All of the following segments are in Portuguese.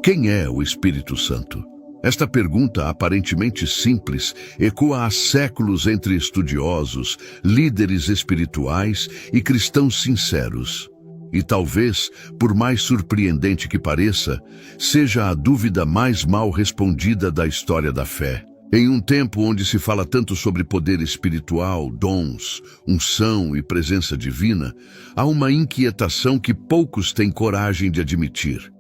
Quem é o Espírito Santo? Esta pergunta, aparentemente simples, ecoa há séculos entre estudiosos, líderes espirituais e cristãos sinceros. E talvez, por mais surpreendente que pareça, seja a dúvida mais mal respondida da história da fé. Em um tempo onde se fala tanto sobre poder espiritual, dons, unção e presença divina, há uma inquietação que poucos têm coragem de admitir.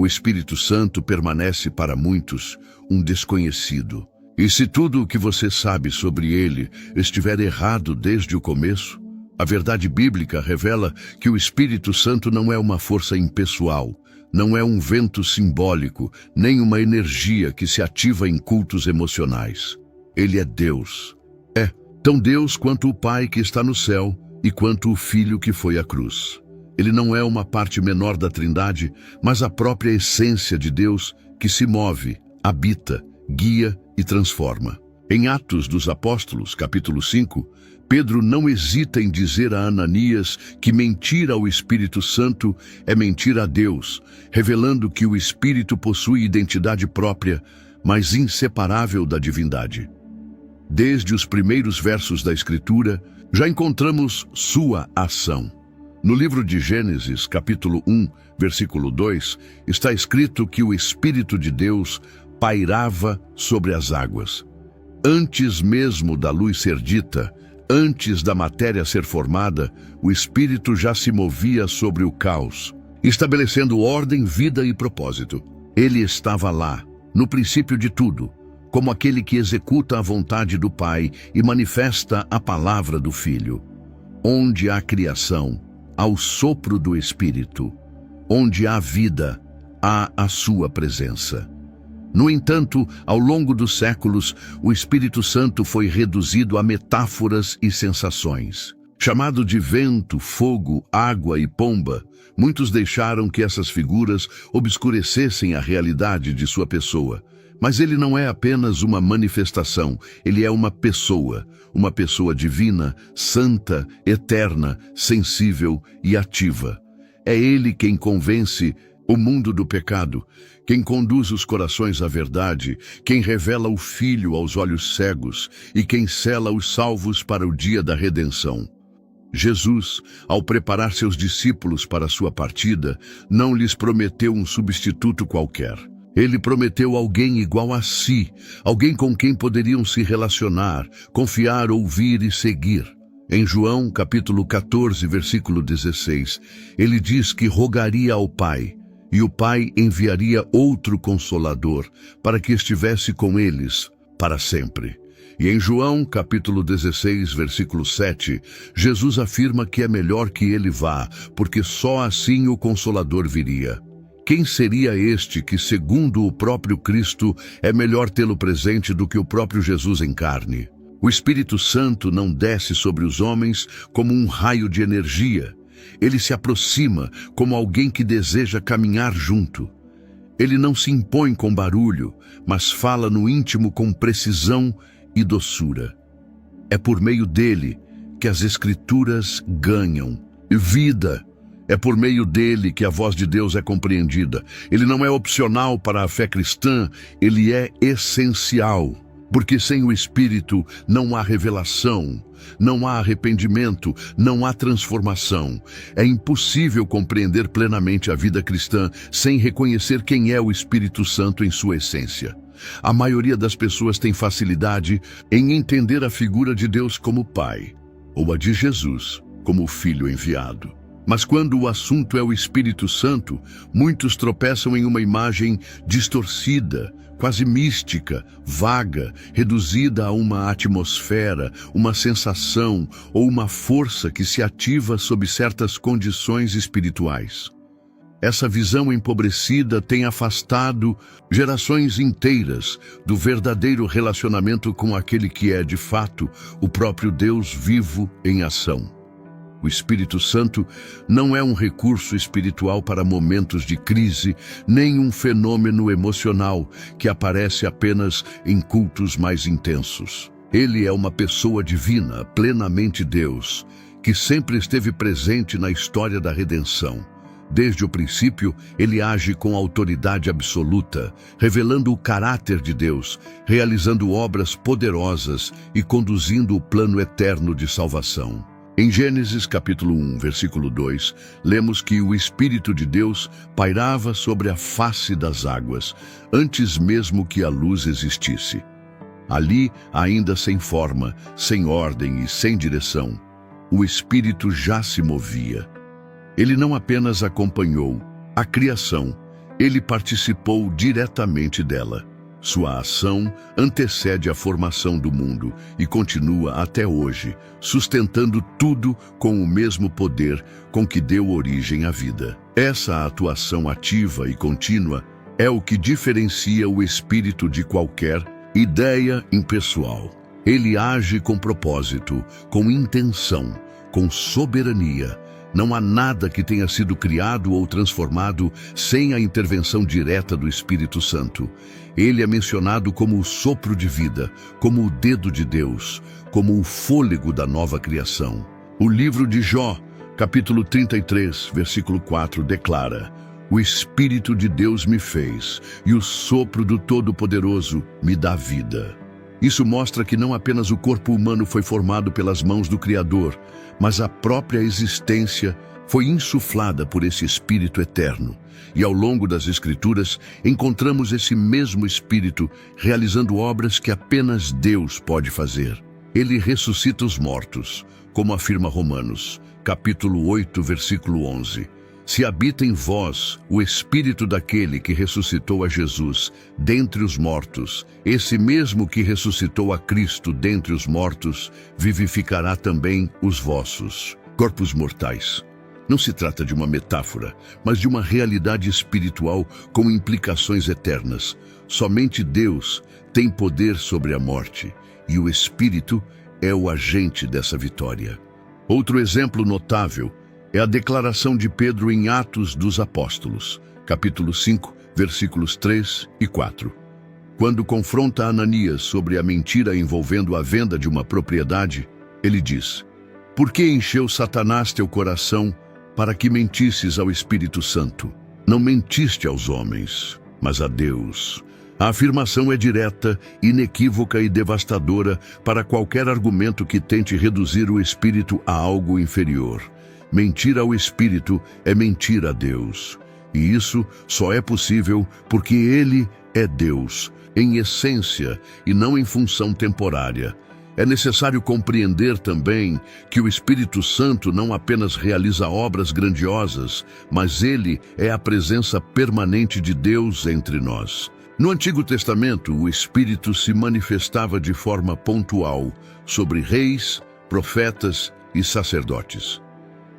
O Espírito Santo permanece para muitos um desconhecido. E se tudo o que você sabe sobre ele estiver errado desde o começo, a verdade bíblica revela que o Espírito Santo não é uma força impessoal, não é um vento simbólico, nem uma energia que se ativa em cultos emocionais. Ele é Deus. É tão Deus quanto o Pai que está no céu e quanto o Filho que foi à cruz. Ele não é uma parte menor da Trindade, mas a própria essência de Deus que se move, habita, guia e transforma. Em Atos dos Apóstolos, capítulo 5, Pedro não hesita em dizer a Ananias que mentir ao Espírito Santo é mentir a Deus, revelando que o Espírito possui identidade própria, mas inseparável da divindade. Desde os primeiros versos da Escritura, já encontramos sua ação. No livro de Gênesis, capítulo 1, versículo 2, está escrito que o Espírito de Deus pairava sobre as águas. Antes mesmo da luz ser dita, antes da matéria ser formada, o Espírito já se movia sobre o caos, estabelecendo ordem, vida e propósito. Ele estava lá, no princípio de tudo, como aquele que executa a vontade do Pai e manifesta a palavra do Filho. Onde há criação, há o sopro do Espírito. Onde há vida, há a sua presença. No entanto, ao longo dos séculos, o Espírito Santo foi reduzido a metáforas e sensações. Chamado de vento, fogo, água e pomba, muitos deixaram que essas figuras obscurecessem a realidade de sua pessoa. Mas ele não é apenas uma manifestação, ele é uma pessoa divina, santa, eterna, sensível e ativa. É ele quem convence o mundo do pecado, quem conduz os corações à verdade, quem revela o Filho aos olhos cegos e quem sela os salvos para o dia da redenção. Jesus, ao preparar seus discípulos para sua partida, não lhes prometeu um substituto qualquer. Ele prometeu alguém igual a si, alguém com quem poderiam se relacionar, confiar, ouvir e seguir. Em João, capítulo 14, versículo 16, ele diz que rogaria ao Pai, e o Pai enviaria outro Consolador, para que estivesse com eles para sempre. E em João, capítulo 16, versículo 7, Jesus afirma que é melhor que ele vá, porque só assim o Consolador viria. Quem seria este que, segundo o próprio Cristo, é melhor tê-lo presente do que o próprio Jesus em carne? O Espírito Santo não desce sobre os homens como um raio de energia. Ele se aproxima como alguém que deseja caminhar junto. Ele não se impõe com barulho, mas fala no íntimo com precisão e doçura. É por meio dele que as Escrituras ganham vida. É por meio dele que a voz de Deus é compreendida. Ele não é opcional para a fé cristã, ele é essencial. Porque sem o Espírito não há revelação, não há arrependimento, não há transformação. É impossível compreender plenamente a vida cristã sem reconhecer quem é o Espírito Santo em sua essência. A maioria das pessoas tem facilidade em entender a figura de Deus como Pai, ou a de Jesus como Filho enviado. Mas quando o assunto é o Espírito Santo, muitos tropeçam em uma imagem distorcida, quase mística, vaga, reduzida a uma atmosfera, uma sensação ou uma força que se ativa sob certas condições espirituais. Essa visão empobrecida tem afastado gerações inteiras do verdadeiro relacionamento com aquele que é, de fato, o próprio Deus vivo em ação. O Espírito Santo não é um recurso espiritual para momentos de crise, nem um fenômeno emocional que aparece apenas em cultos mais intensos. Ele é uma pessoa divina, plenamente Deus, que sempre esteve presente na história da redenção. Desde o princípio, ele age com autoridade absoluta, revelando o caráter de Deus, realizando obras poderosas e conduzindo o plano eterno de salvação. Em Gênesis capítulo 1, versículo 2, lemos que o Espírito de Deus pairava sobre a face das águas, antes mesmo que a luz existisse. Ali, ainda sem forma, sem ordem e sem direção, o Espírito já se movia. Ele não apenas acompanhou a criação, ele participou diretamente dela. Sua ação antecede a formação do mundo e continua até hoje, sustentando tudo com o mesmo poder com que deu origem à vida. Essa atuação ativa e contínua é o que diferencia o Espírito de qualquer ideia impessoal. Ele age com propósito, com intenção, com soberania. Não há nada que tenha sido criado ou transformado sem a intervenção direta do Espírito Santo. Ele é mencionado como o sopro de vida, como o dedo de Deus, como o fôlego da nova criação. O livro de Jó, capítulo 33, versículo 4, declara: "O Espírito de Deus me fez, e o sopro do Todo-Poderoso me dá vida." Isso mostra que não apenas o corpo humano foi formado pelas mãos do Criador, mas a própria existência foi insuflada por esse Espírito eterno. E ao longo das Escrituras, encontramos esse mesmo Espírito realizando obras que apenas Deus pode fazer. Ele ressuscita os mortos, como afirma Romanos, capítulo 8, versículo 11. "Se habita em vós o Espírito daquele que ressuscitou a Jesus dentre os mortos, esse mesmo que ressuscitou a Cristo dentre os mortos, vivificará também os vossos corpos mortais." Não se trata de uma metáfora, mas de uma realidade espiritual com implicações eternas. Somente Deus tem poder sobre a morte, e o Espírito é o agente dessa vitória. Outro exemplo notável é a declaração de Pedro em Atos dos Apóstolos, capítulo 5, versículos 3 e 4. Quando confronta Ananias sobre a mentira envolvendo a venda de uma propriedade, ele diz: "Por que encheu Satanás teu coração para que mentisses ao Espírito Santo? Não mentiste aos homens, mas a Deus." A afirmação é direta, inequívoca e devastadora para qualquer argumento que tente reduzir o Espírito a algo inferior. Mentir ao Espírito é mentir a Deus. E isso só é possível porque Ele é Deus, em essência e não em função temporária. É necessário compreender também que o Espírito Santo não apenas realiza obras grandiosas, mas Ele é a presença permanente de Deus entre nós. No Antigo Testamento, o Espírito se manifestava de forma pontual sobre reis, profetas e sacerdotes.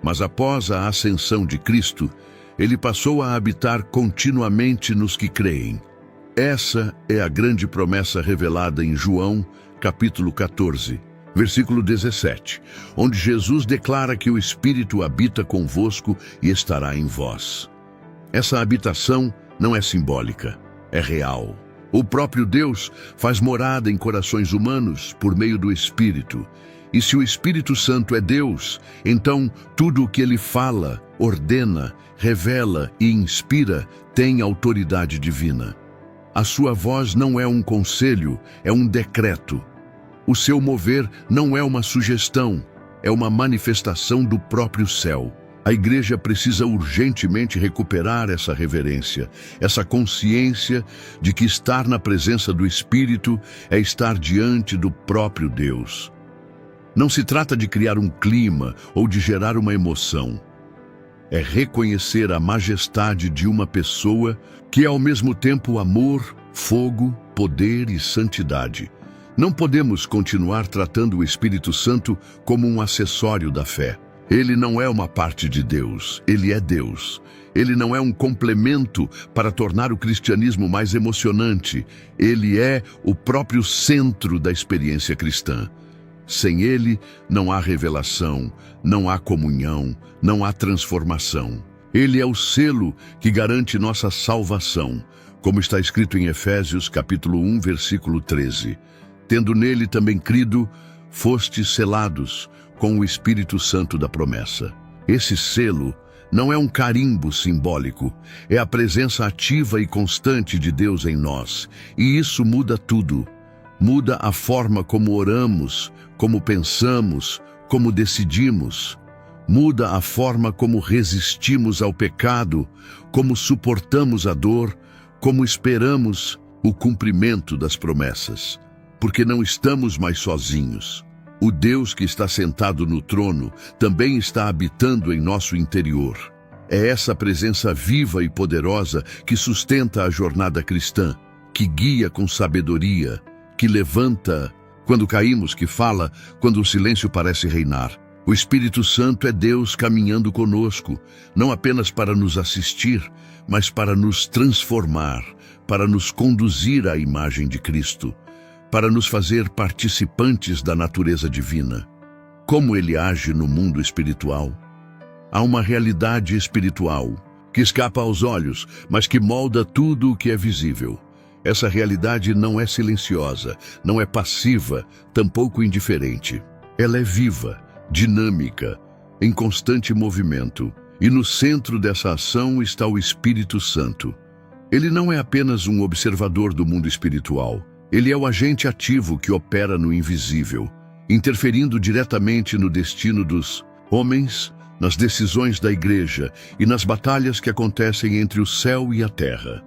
Mas após a ascensão de Cristo, ele passou a habitar continuamente nos que creem. Essa é a grande promessa revelada em João, capítulo 14, versículo 17, onde Jesus declara que o Espírito habita convosco e estará em vós. Essa habitação não é simbólica, é real. O próprio Deus faz morada em corações humanos por meio do Espírito. E se o Espírito Santo é Deus, então tudo o que ele fala, ordena, revela e inspira tem autoridade divina. A sua voz não é um conselho, é um decreto. O seu mover não é uma sugestão, é uma manifestação do próprio céu. A igreja precisa urgentemente recuperar essa reverência, essa consciência de que estar na presença do Espírito é estar diante do próprio Deus. Não se trata de criar um clima ou de gerar uma emoção. É reconhecer a majestade de uma pessoa que é ao mesmo tempo amor, fogo, poder e santidade. Não podemos continuar tratando o Espírito Santo como um acessório da fé. Ele não é uma parte de Deus, ele é Deus. Ele não é um complemento para tornar o cristianismo mais emocionante. Ele é o próprio centro da experiência cristã. Sem ele, não há revelação, não há comunhão, não há transformação. Ele é o selo que garante nossa salvação, como está escrito em Efésios, capítulo 1, versículo 13. Tendo nele também crido, fostes selados com o Espírito Santo da promessa. Esse selo Não é um carimbo simbólico, é a presença ativa e constante de Deus em nós. E isso muda tudo. Muda a forma como oramos, como pensamos, como decidimos. Muda a forma como resistimos ao pecado, como suportamos a dor, como esperamos o cumprimento das promessas. Porque não estamos mais sozinhos. O Deus que está sentado no trono também está habitando em nosso interior. É essa presença viva e poderosa que sustenta a jornada cristã, que guia com sabedoria, que levanta quando caímos, que fala quando o silêncio parece reinar. O Espírito Santo é Deus caminhando conosco, não apenas para nos assistir, mas para nos transformar, para nos conduzir à imagem de Cristo, para nos fazer participantes da natureza divina. Como ele age no mundo espiritual? Há uma realidade espiritual que escapa aos olhos, mas que molda tudo o que é visível. Essa realidade não é silenciosa, não é passiva, tampouco indiferente. Ela é viva, dinâmica, em constante movimento. E no centro dessa ação está o Espírito Santo. Ele não é apenas um observador do mundo espiritual. Ele é o agente ativo que opera no invisível, interferindo diretamente no destino dos homens, nas decisões da igreja e nas batalhas que acontecem entre o céu e a terra.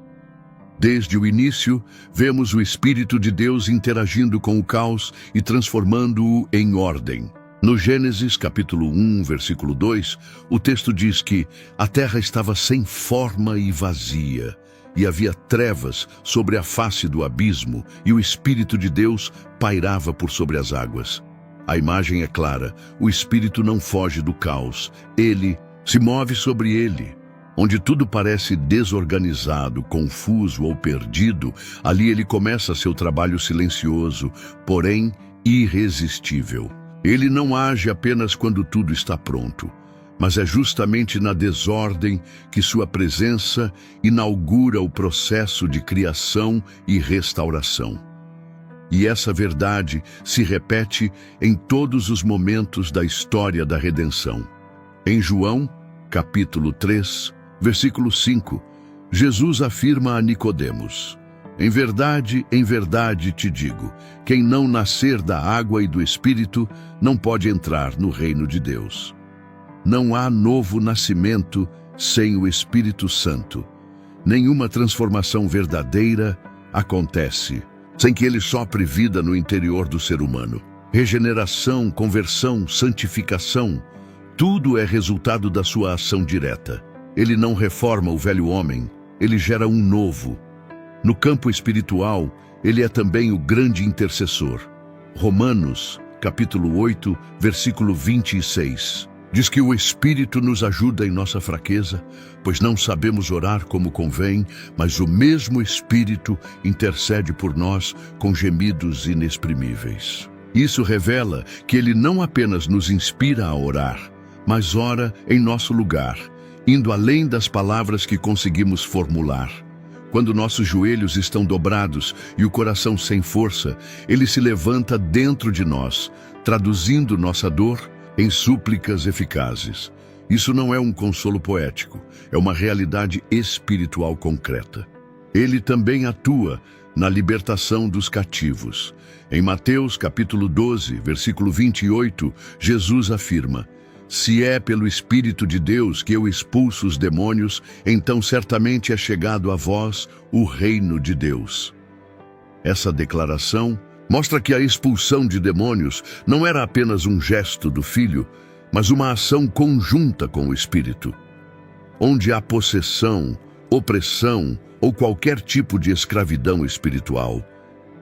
Desde o início, vemos o Espírito de Deus interagindo com o caos e transformando-o em ordem. No Gênesis, capítulo 1, versículo 2, o texto diz que a terra estava sem forma e vazia, e havia trevas sobre a face do abismo, e o Espírito de Deus pairava por sobre as águas. A imagem é clara, o Espírito não foge do caos, ele se move sobre ele. Onde tudo parece desorganizado, confuso ou perdido, ali ele começa seu trabalho silencioso, porém irresistível. Ele não age apenas quando tudo está pronto, mas é justamente na desordem que sua presença inaugura o processo de criação e restauração. E essa verdade se repete em todos os momentos da história da redenção. Em João, capítulo 3, versículo 5, Jesus afirma a Nicodemos: em verdade te digo, quem não nascer da água e do Espírito não pode entrar no reino de Deus. Não há novo nascimento sem o Espírito Santo. Nenhuma transformação verdadeira acontece sem que ele sopre vida no interior do ser humano. Regeneração, conversão, santificação, tudo é resultado da sua ação direta. Ele não reforma o velho homem, ele gera um novo. No campo espiritual, ele é também o grande intercessor. Romanos, capítulo 8, versículo 26, diz que o Espírito nos ajuda em nossa fraqueza, pois não sabemos orar como convém, mas o mesmo Espírito intercede por nós com gemidos inexprimíveis. Isso revela que ele não apenas nos inspira a orar, mas ora em nosso lugar, indo além das palavras que conseguimos formular. Quando nossos joelhos estão dobrados e o coração sem força, ele se levanta dentro de nós, traduzindo nossa dor em súplicas eficazes. Isso não é um consolo poético, é uma realidade espiritual concreta. Ele também atua na libertação dos cativos. Em Mateus capítulo 12, versículo 28, Jesus afirma: se é pelo Espírito de Deus que eu expulso os demônios, então certamente é chegado a vós o reino de Deus. Essa declaração mostra que a expulsão de demônios não era apenas um gesto do Filho, mas uma ação conjunta com o Espírito. Onde há possessão, opressão ou qualquer tipo de escravidão espiritual,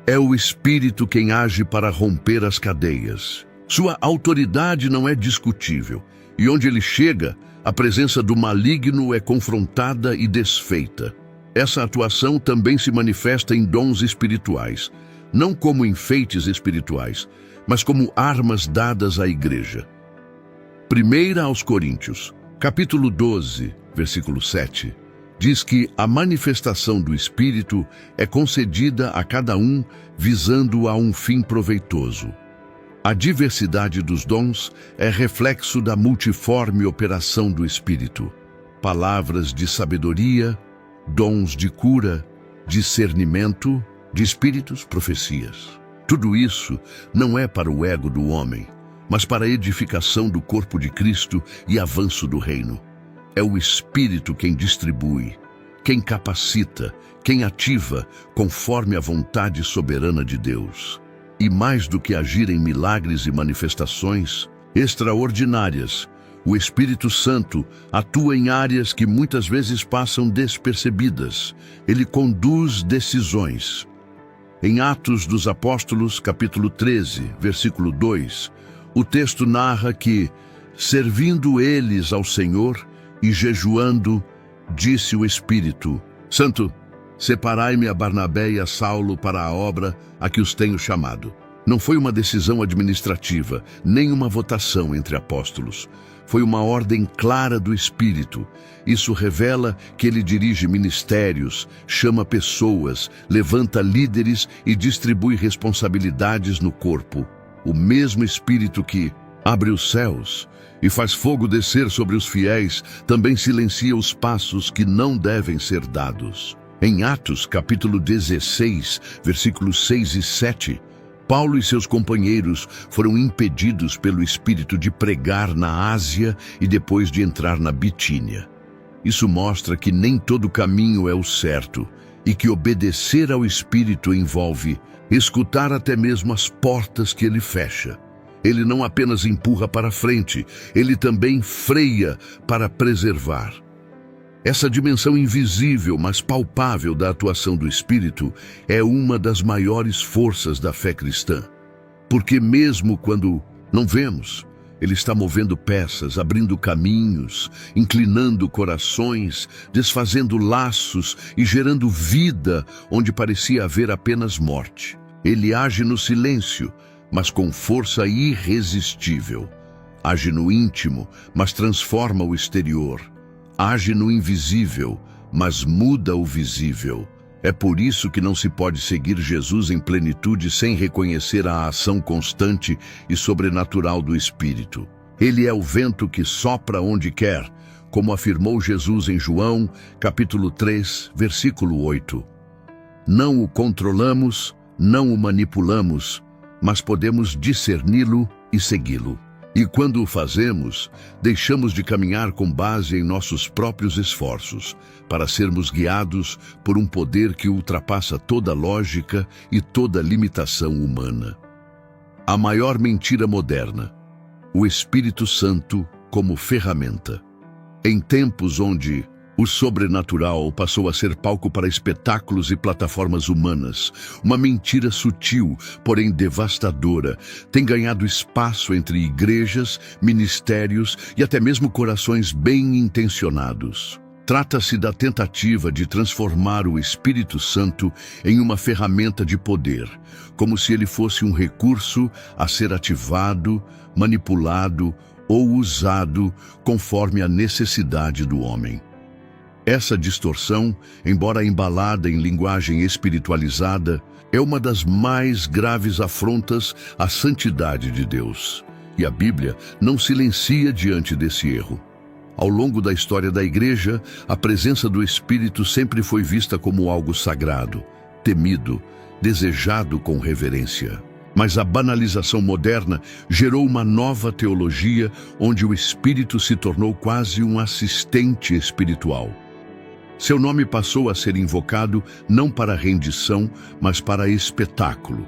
é o Espírito quem age para romper as cadeias. Sua autoridade não é discutível, e onde ele chega, a presença do maligno é confrontada e desfeita. Essa atuação também se manifesta em dons espirituais, não como enfeites espirituais, mas como armas dadas à igreja. 1 aos Coríntios, capítulo 12, versículo 7, diz que a manifestação do Espírito é concedida a cada um visando a um fim proveitoso. A diversidade dos dons é reflexo da multiforme operação do Espírito. palavras de sabedoria, dons de cura, discernimento, de espíritos, profecias. Tudo isso não é para o ego do homem, mas para a edificação do corpo de Cristo e avanço do reino. É o Espírito quem distribui, quem capacita, quem ativa, conforme a vontade soberana de Deus. E mais do que agir em milagres e manifestações extraordinárias, o Espírito Santo atua em áreas que muitas vezes passam despercebidas. Ele conduz decisões. Em Atos dos Apóstolos, capítulo 13, versículo 2, o texto narra que, servindo eles ao Senhor e jejuando, disse o Espírito Santo: separai-me a Barnabé e a Saulo para a obra a que os tenho chamado. Não foi uma decisão administrativa, nem uma votação entre apóstolos. Foi uma ordem clara do Espírito. Isso revela que ele dirige ministérios, chama pessoas, levanta líderes e distribui responsabilidades no corpo. O mesmo Espírito que abre os céus e faz fogo descer sobre os fiéis, também silencia os passos que não devem ser dados. Em Atos, capítulo 16, versículos 6 e 7, Paulo e seus companheiros foram impedidos pelo Espírito de pregar na Ásia e depois de entrar na Bitínia. Isso mostra que nem todo caminho é o certo e que obedecer ao Espírito envolve escutar até mesmo as portas que ele fecha. Ele não apenas empurra para frente, ele também freia para preservar. Essa dimensão invisível, mas palpável da atuação do Espírito é uma das maiores forças da fé cristã. Porque mesmo quando não vemos, ele está movendo peças, abrindo caminhos, inclinando corações, desfazendo laços e gerando vida onde parecia haver apenas morte. Ele age no silêncio, mas com força irresistível. Age no íntimo, mas transforma o exterior. Age no invisível, mas muda o visível. É por isso que não se pode seguir Jesus em plenitude sem reconhecer a ação constante e sobrenatural do Espírito. Ele é o vento que sopra onde quer, como afirmou Jesus em João, capítulo 3, versículo 8. Não o controlamos, não o manipulamos, mas podemos discerni-lo e segui-lo. E quando o fazemos, deixamos de caminhar com base em nossos próprios esforços, para sermos guiados por um poder que ultrapassa toda lógica e toda limitação humana. A maior mentira moderna: o Espírito Santo como ferramenta. Em tempos onde o sobrenatural passou a ser palco para espetáculos e plataformas humanas, uma mentira sutil, porém devastadora, tem ganhado espaço entre igrejas, ministérios e até mesmo corações bem intencionados. Trata-se da tentativa de transformar o Espírito Santo em uma ferramenta de poder, como se ele fosse um recurso a ser ativado, manipulado ou usado conforme a necessidade do homem. Essa distorção, embora embalada em linguagem espiritualizada, é uma das mais graves afrontas à santidade de Deus. E a Bíblia não silencia diante desse erro. Ao longo da história da Igreja, a presença do Espírito sempre foi vista como algo sagrado, temido, desejado com reverência. Mas a banalização moderna gerou uma nova teologia onde o Espírito se tornou quase um assistente espiritual. Seu nome passou a ser invocado não para rendição, mas para espetáculo.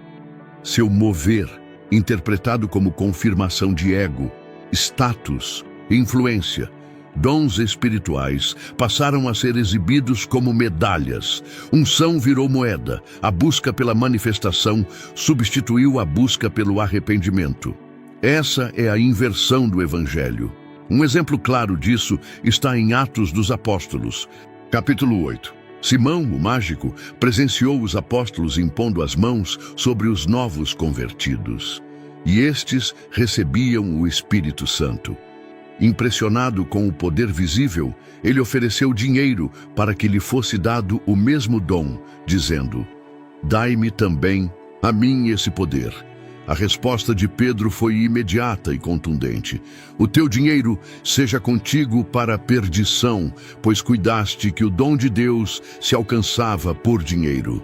Seu mover, interpretado como confirmação de ego, status, influência, dons espirituais, passaram a ser exibidos como medalhas. Unção virou moeda, a busca pela manifestação substituiu a busca pelo arrependimento. Essa é a inversão do Evangelho. Um exemplo claro disso está em Atos dos Apóstolos, capítulo 8. Simão, o mágico, presenciou os apóstolos impondo as mãos sobre os novos convertidos. E estes recebiam o Espírito Santo. Impressionado com o poder visível, ele ofereceu dinheiro para que lhe fosse dado o mesmo dom, dizendo: dai-me também a mim esse poder, A resposta de Pedro foi imediata e contundente. O teu dinheiro seja contigo para a perdição, pois cuidaste que o dom de Deus se alcançava por dinheiro.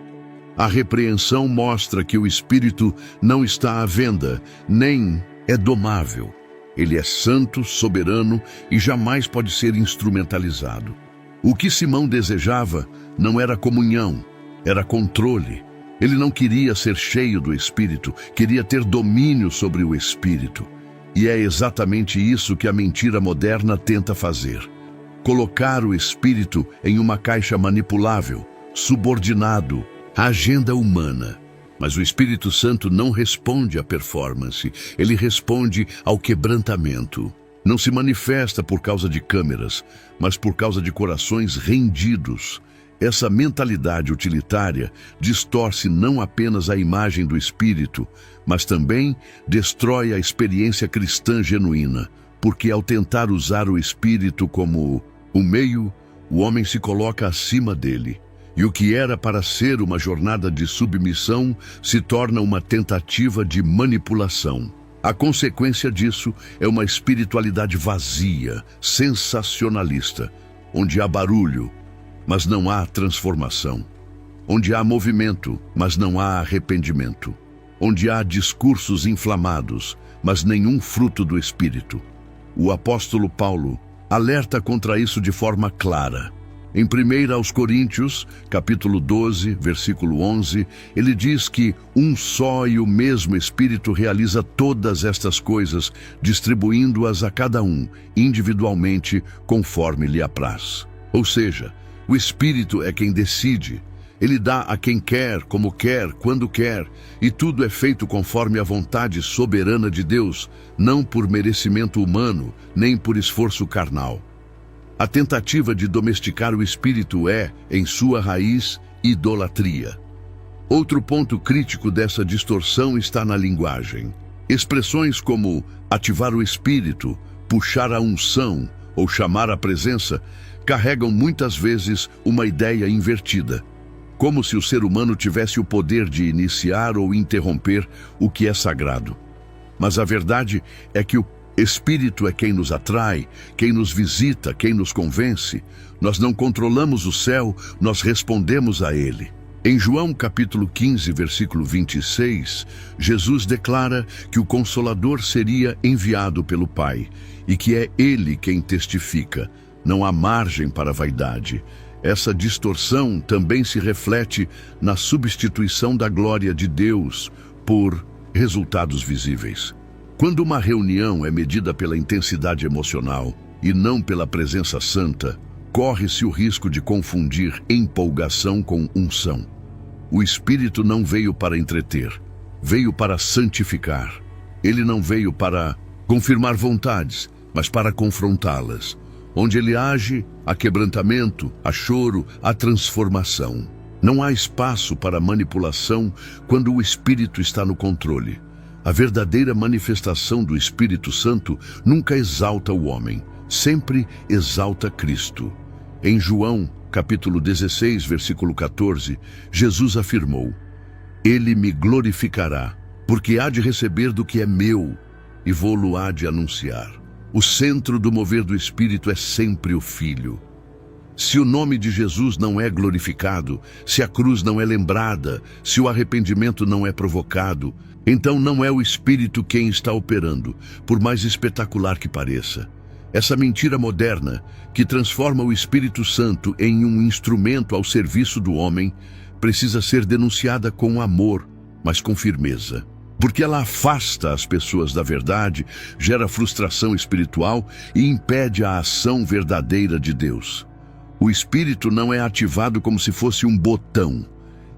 A repreensão mostra que o espírito não está à venda, nem é domável. Ele é santo, soberano e jamais pode ser instrumentalizado. O que Simão desejava não era comunhão, era controle. Ele não queria ser cheio do Espírito, queria ter domínio sobre o Espírito. E é exatamente isso que a mentira moderna tenta fazer. Colocar o Espírito em uma caixa manipulável, subordinado à agenda humana. Mas o Espírito Santo não responde à performance, ele responde ao quebrantamento. Não se manifesta por causa de câmeras, mas por causa de corações rendidos. Essa mentalidade utilitária distorce não apenas a imagem do Espírito, mas também destrói a experiência cristã genuína, porque ao tentar usar o Espírito como o meio, o homem se coloca acima dele. E o que era para ser uma jornada de submissão se torna uma tentativa de manipulação. A consequência disso é uma espiritualidade vazia, sensacionalista, onde há barulho, mas não há transformação. Onde há movimento, mas não há arrependimento. Onde há discursos inflamados, mas nenhum fruto do Espírito. O apóstolo Paulo alerta contra isso de forma clara. Em 1 aos Coríntios, capítulo 12, versículo 11, ele diz que um só e o mesmo Espírito realiza todas estas coisas, distribuindo-as a cada um, individualmente, conforme lhe apraz. Ou seja, o Espírito é quem decide. Ele dá a quem quer, como quer, quando quer, e tudo é feito conforme a vontade soberana de Deus, não por merecimento humano, nem por esforço carnal. A tentativa de domesticar o Espírito é, em sua raiz, idolatria. Outro ponto crítico dessa distorção está na linguagem. Expressões como ativar o Espírito, puxar a unção ou chamar a presença carregam muitas vezes uma ideia invertida, como se o ser humano tivesse o poder de iniciar ou interromper o que é sagrado. Mas a verdade é que o Espírito é quem nos atrai, quem nos visita, quem nos convence. Nós não controlamos o céu, nós respondemos a ele. Em João capítulo 15, versículo 26, Jesus declara que o Consolador seria enviado pelo Pai e que é ele quem testifica. Não há margem para a vaidade. Essa distorção também se reflete na substituição da glória de Deus por resultados visíveis. Quando uma reunião é medida pela intensidade emocional e não pela presença santa, corre-se o risco de confundir empolgação com unção. O Espírito não veio para entreter, veio para santificar. Ele não veio para confirmar vontades, mas para confrontá-las. Onde ele age, há quebrantamento, há choro, há transformação. Não há espaço para manipulação quando o Espírito está no controle. A verdadeira manifestação do Espírito Santo nunca exalta o homem, sempre exalta Cristo. Em João, capítulo 16, versículo 14, Jesus afirmou: Ele me glorificará, porque há de receber do que é meu, e vou-lo há de anunciar. O centro do mover do Espírito é sempre o Filho. Se o nome de Jesus não é glorificado, se a cruz não é lembrada, se o arrependimento não é provocado, então não é o Espírito quem está operando, por mais espetacular que pareça. Essa mentira moderna, que transforma o Espírito Santo em um instrumento ao serviço do homem, precisa ser denunciada com amor, mas com firmeza. Porque ela afasta as pessoas da verdade, gera frustração espiritual e impede a ação verdadeira de Deus. O Espírito não é ativado como se fosse um botão.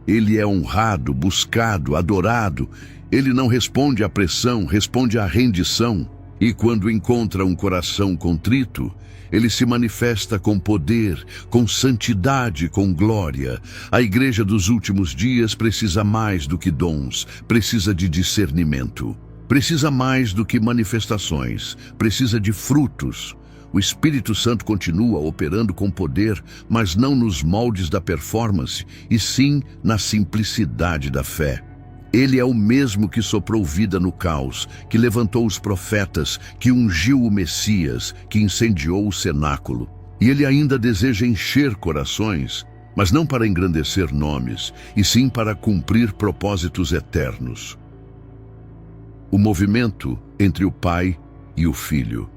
Ele é honrado, buscado, adorado. Ele não responde à pressão, responde à rendição. E quando encontra um coração contrito, ele se manifesta com poder, com santidade, com glória. A igreja dos últimos dias precisa mais do que dons, precisa de discernimento. Precisa mais do que manifestações, precisa de frutos. O Espírito Santo continua operando com poder, mas não nos moldes da performance, e sim na simplicidade da fé. Ele é o mesmo que soprou vida no caos, que levantou os profetas, que ungiu o Messias, que incendiou o cenáculo. E ele ainda deseja encher corações, mas não para engrandecer nomes, e sim para cumprir propósitos eternos. O movimento entre o Pai e o Filho.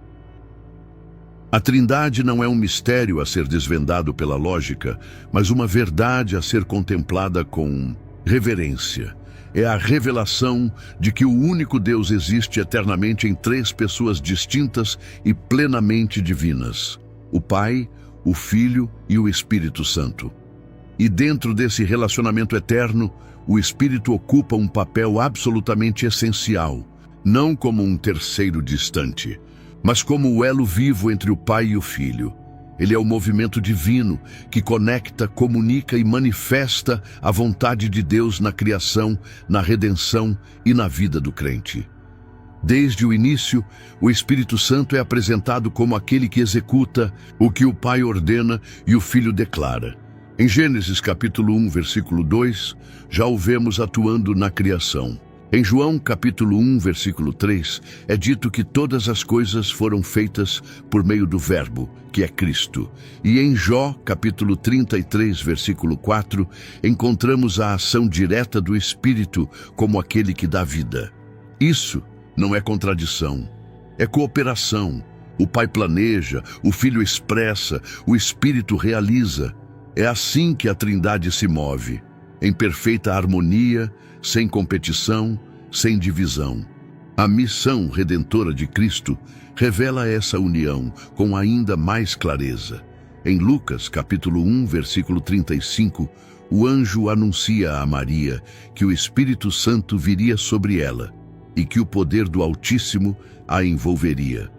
A Trindade não é um mistério a ser desvendado pela lógica, mas uma verdade a ser contemplada com reverência. É a revelação de que o único Deus existe eternamente em três pessoas distintas e plenamente divinas: o Pai, o Filho e o Espírito Santo. E dentro desse relacionamento eterno, o Espírito ocupa um papel absolutamente essencial, não como um terceiro distante, mas como o elo vivo entre o Pai e o Filho. Ele é o movimento divino que conecta, comunica e manifesta a vontade de Deus na criação, na redenção e na vida do crente. Desde o início, o Espírito Santo é apresentado como aquele que executa o que o Pai ordena e o Filho declara. Em Gênesis capítulo 1, versículo 2, já o vemos atuando na criação. Em João capítulo 1, versículo 3, é dito que todas as coisas foram feitas por meio do Verbo, que é Cristo. E em Jó capítulo 33, versículo 4, encontramos a ação direta do Espírito como aquele que dá vida. Isso não é contradição, é cooperação. O Pai planeja, o Filho expressa, o Espírito realiza. É assim que a Trindade se move, em perfeita harmonia, sem competição, sem divisão. A missão redentora de Cristo revela essa união com ainda mais clareza. Em Lucas, capítulo 1, versículo 35, o anjo anuncia a Maria que o Espírito Santo viria sobre ela e que o poder do Altíssimo a envolveria.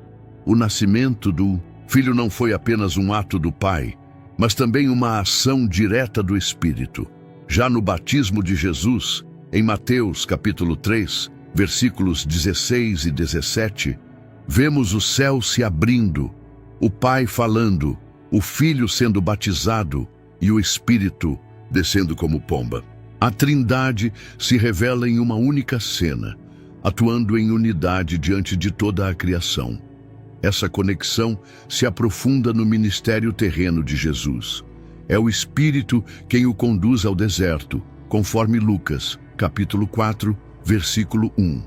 O nascimento do Filho não foi apenas um ato do Pai, mas também uma ação direta do Espírito. Já no batismo de Jesus, em Mateus capítulo 3, versículos 16 e 17, vemos o céu se abrindo, o Pai falando, o Filho sendo batizado e o Espírito descendo como pomba. A Trindade se revela em uma única cena, atuando em unidade diante de toda a criação. Essa conexão se aprofunda no ministério terreno de Jesus. É o Espírito quem o conduz ao deserto, conforme Lucas, capítulo 4, versículo 1.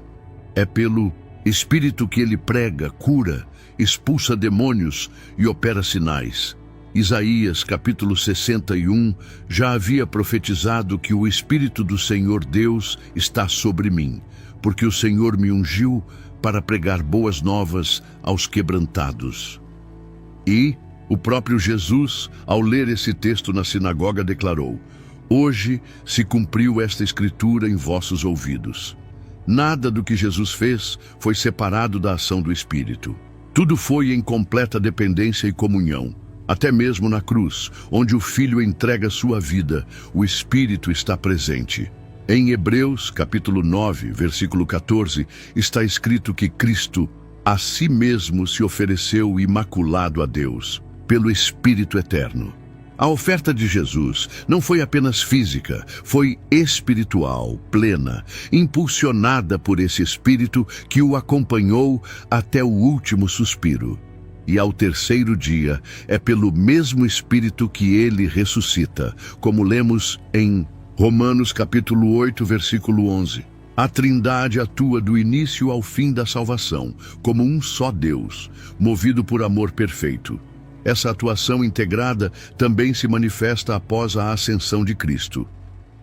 É pelo Espírito que ele prega, cura, expulsa demônios e opera sinais. Isaías, capítulo 61, já havia profetizado que o Espírito do Senhor Deus está sobre mim, porque o Senhor me ungiu para pregar boas novas aos quebrantados. E o próprio Jesus, ao ler esse texto na sinagoga, declarou: hoje se cumpriu esta escritura em vossos ouvidos. Nada do que Jesus fez foi separado da ação do Espírito. Tudo foi em completa dependência e comunhão. Até mesmo na cruz, onde o Filho entrega sua vida, o Espírito está presente. Em Hebreus, capítulo 9, versículo 14, está escrito que Cristo a si mesmo se ofereceu imaculado a Deus, pelo Espírito Eterno. A oferta de Jesus não foi apenas física, foi espiritual, plena, impulsionada por esse Espírito que o acompanhou até o último suspiro. E ao terceiro dia, é pelo mesmo Espírito que ele ressuscita, como lemos em Romanos capítulo 8, versículo 11. A Trindade atua do início ao fim da salvação, como um só Deus, movido por amor perfeito. Essa atuação integrada também se manifesta após a ascensão de Cristo.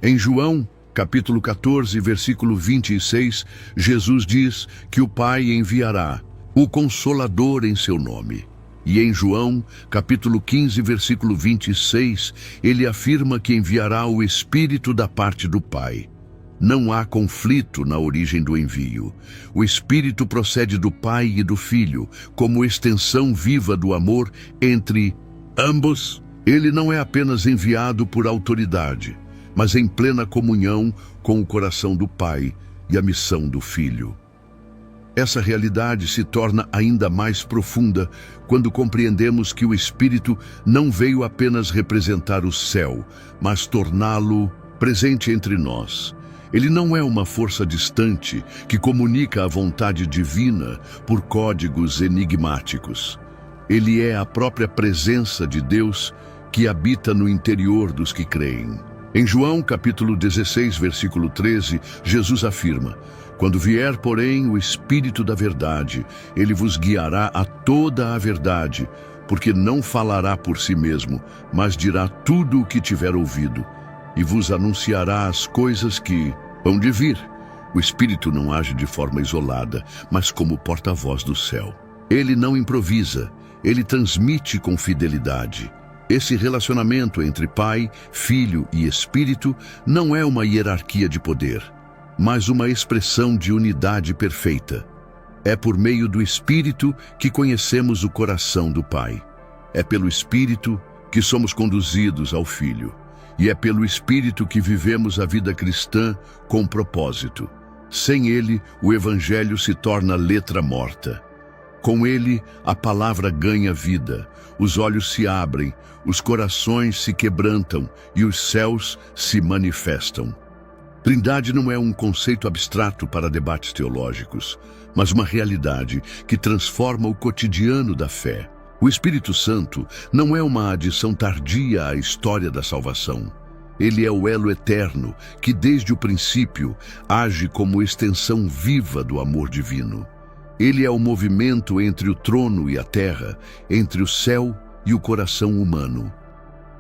Em João, capítulo 14, versículo 26, Jesus diz que o Pai enviará o Consolador em seu nome. E em João, capítulo 15, versículo 26, ele afirma que enviará o Espírito da parte do Pai. Não há conflito na origem do envio. O Espírito procede do Pai e do Filho, como extensão viva do amor entre ambos. Ele não é apenas enviado por autoridade, mas em plena comunhão com o coração do Pai e a missão do Filho. Essa realidade se torna ainda mais profunda quando compreendemos que o Espírito não veio apenas representar o céu, mas torná-lo presente entre nós. Ele não é uma força distante que comunica a vontade divina por códigos enigmáticos. Ele é a própria presença de Deus que habita no interior dos que creem. Em João, capítulo 16, versículo 13, Jesus afirma: "Quando vier, porém, o Espírito da verdade, ele vos guiará a toda a verdade, porque não falará por si mesmo, mas dirá tudo o que tiver ouvido, e vos anunciará as coisas que hão de vir." O Espírito não age de forma isolada, mas como porta-voz do céu. Ele não improvisa, ele transmite com fidelidade. Esse relacionamento entre Pai, Filho e Espírito não é uma hierarquia de poder, mas uma expressão de unidade perfeita. É por meio do Espírito que conhecemos o coração do Pai. É pelo Espírito que somos conduzidos ao Filho. E é pelo Espírito que vivemos a vida cristã com propósito. Sem ele, o Evangelho se torna letra morta. Com ele, a palavra ganha vida, os olhos se abrem, os corações se quebrantam e os céus se manifestam. Trindade não é um conceito abstrato para debates teológicos, mas uma realidade que transforma o cotidiano da fé. O Espírito Santo não é uma adição tardia à história da salvação. Ele é o elo eterno que, desde o princípio, age como extensão viva do amor divino. Ele é o movimento entre o trono e a terra, entre o céu e o coração humano.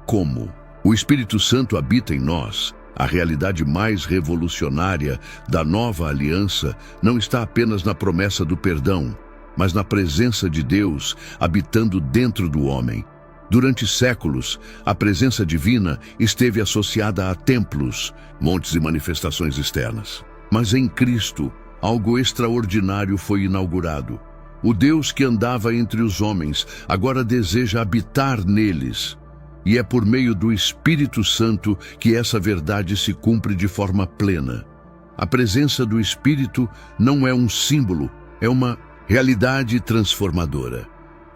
Como o Espírito Santo habita em nós, a realidade mais revolucionária da nova aliança não está apenas na promessa do perdão, mas na presença de Deus habitando dentro do homem. Durante séculos, a presença divina esteve associada a templos, montes e manifestações externas. Mas em Cristo, algo extraordinário foi inaugurado. O Deus que andava entre os homens agora deseja habitar neles. E é por meio do Espírito Santo que essa verdade se cumpre de forma plena. A presença do Espírito não é um símbolo, é uma realidade transformadora.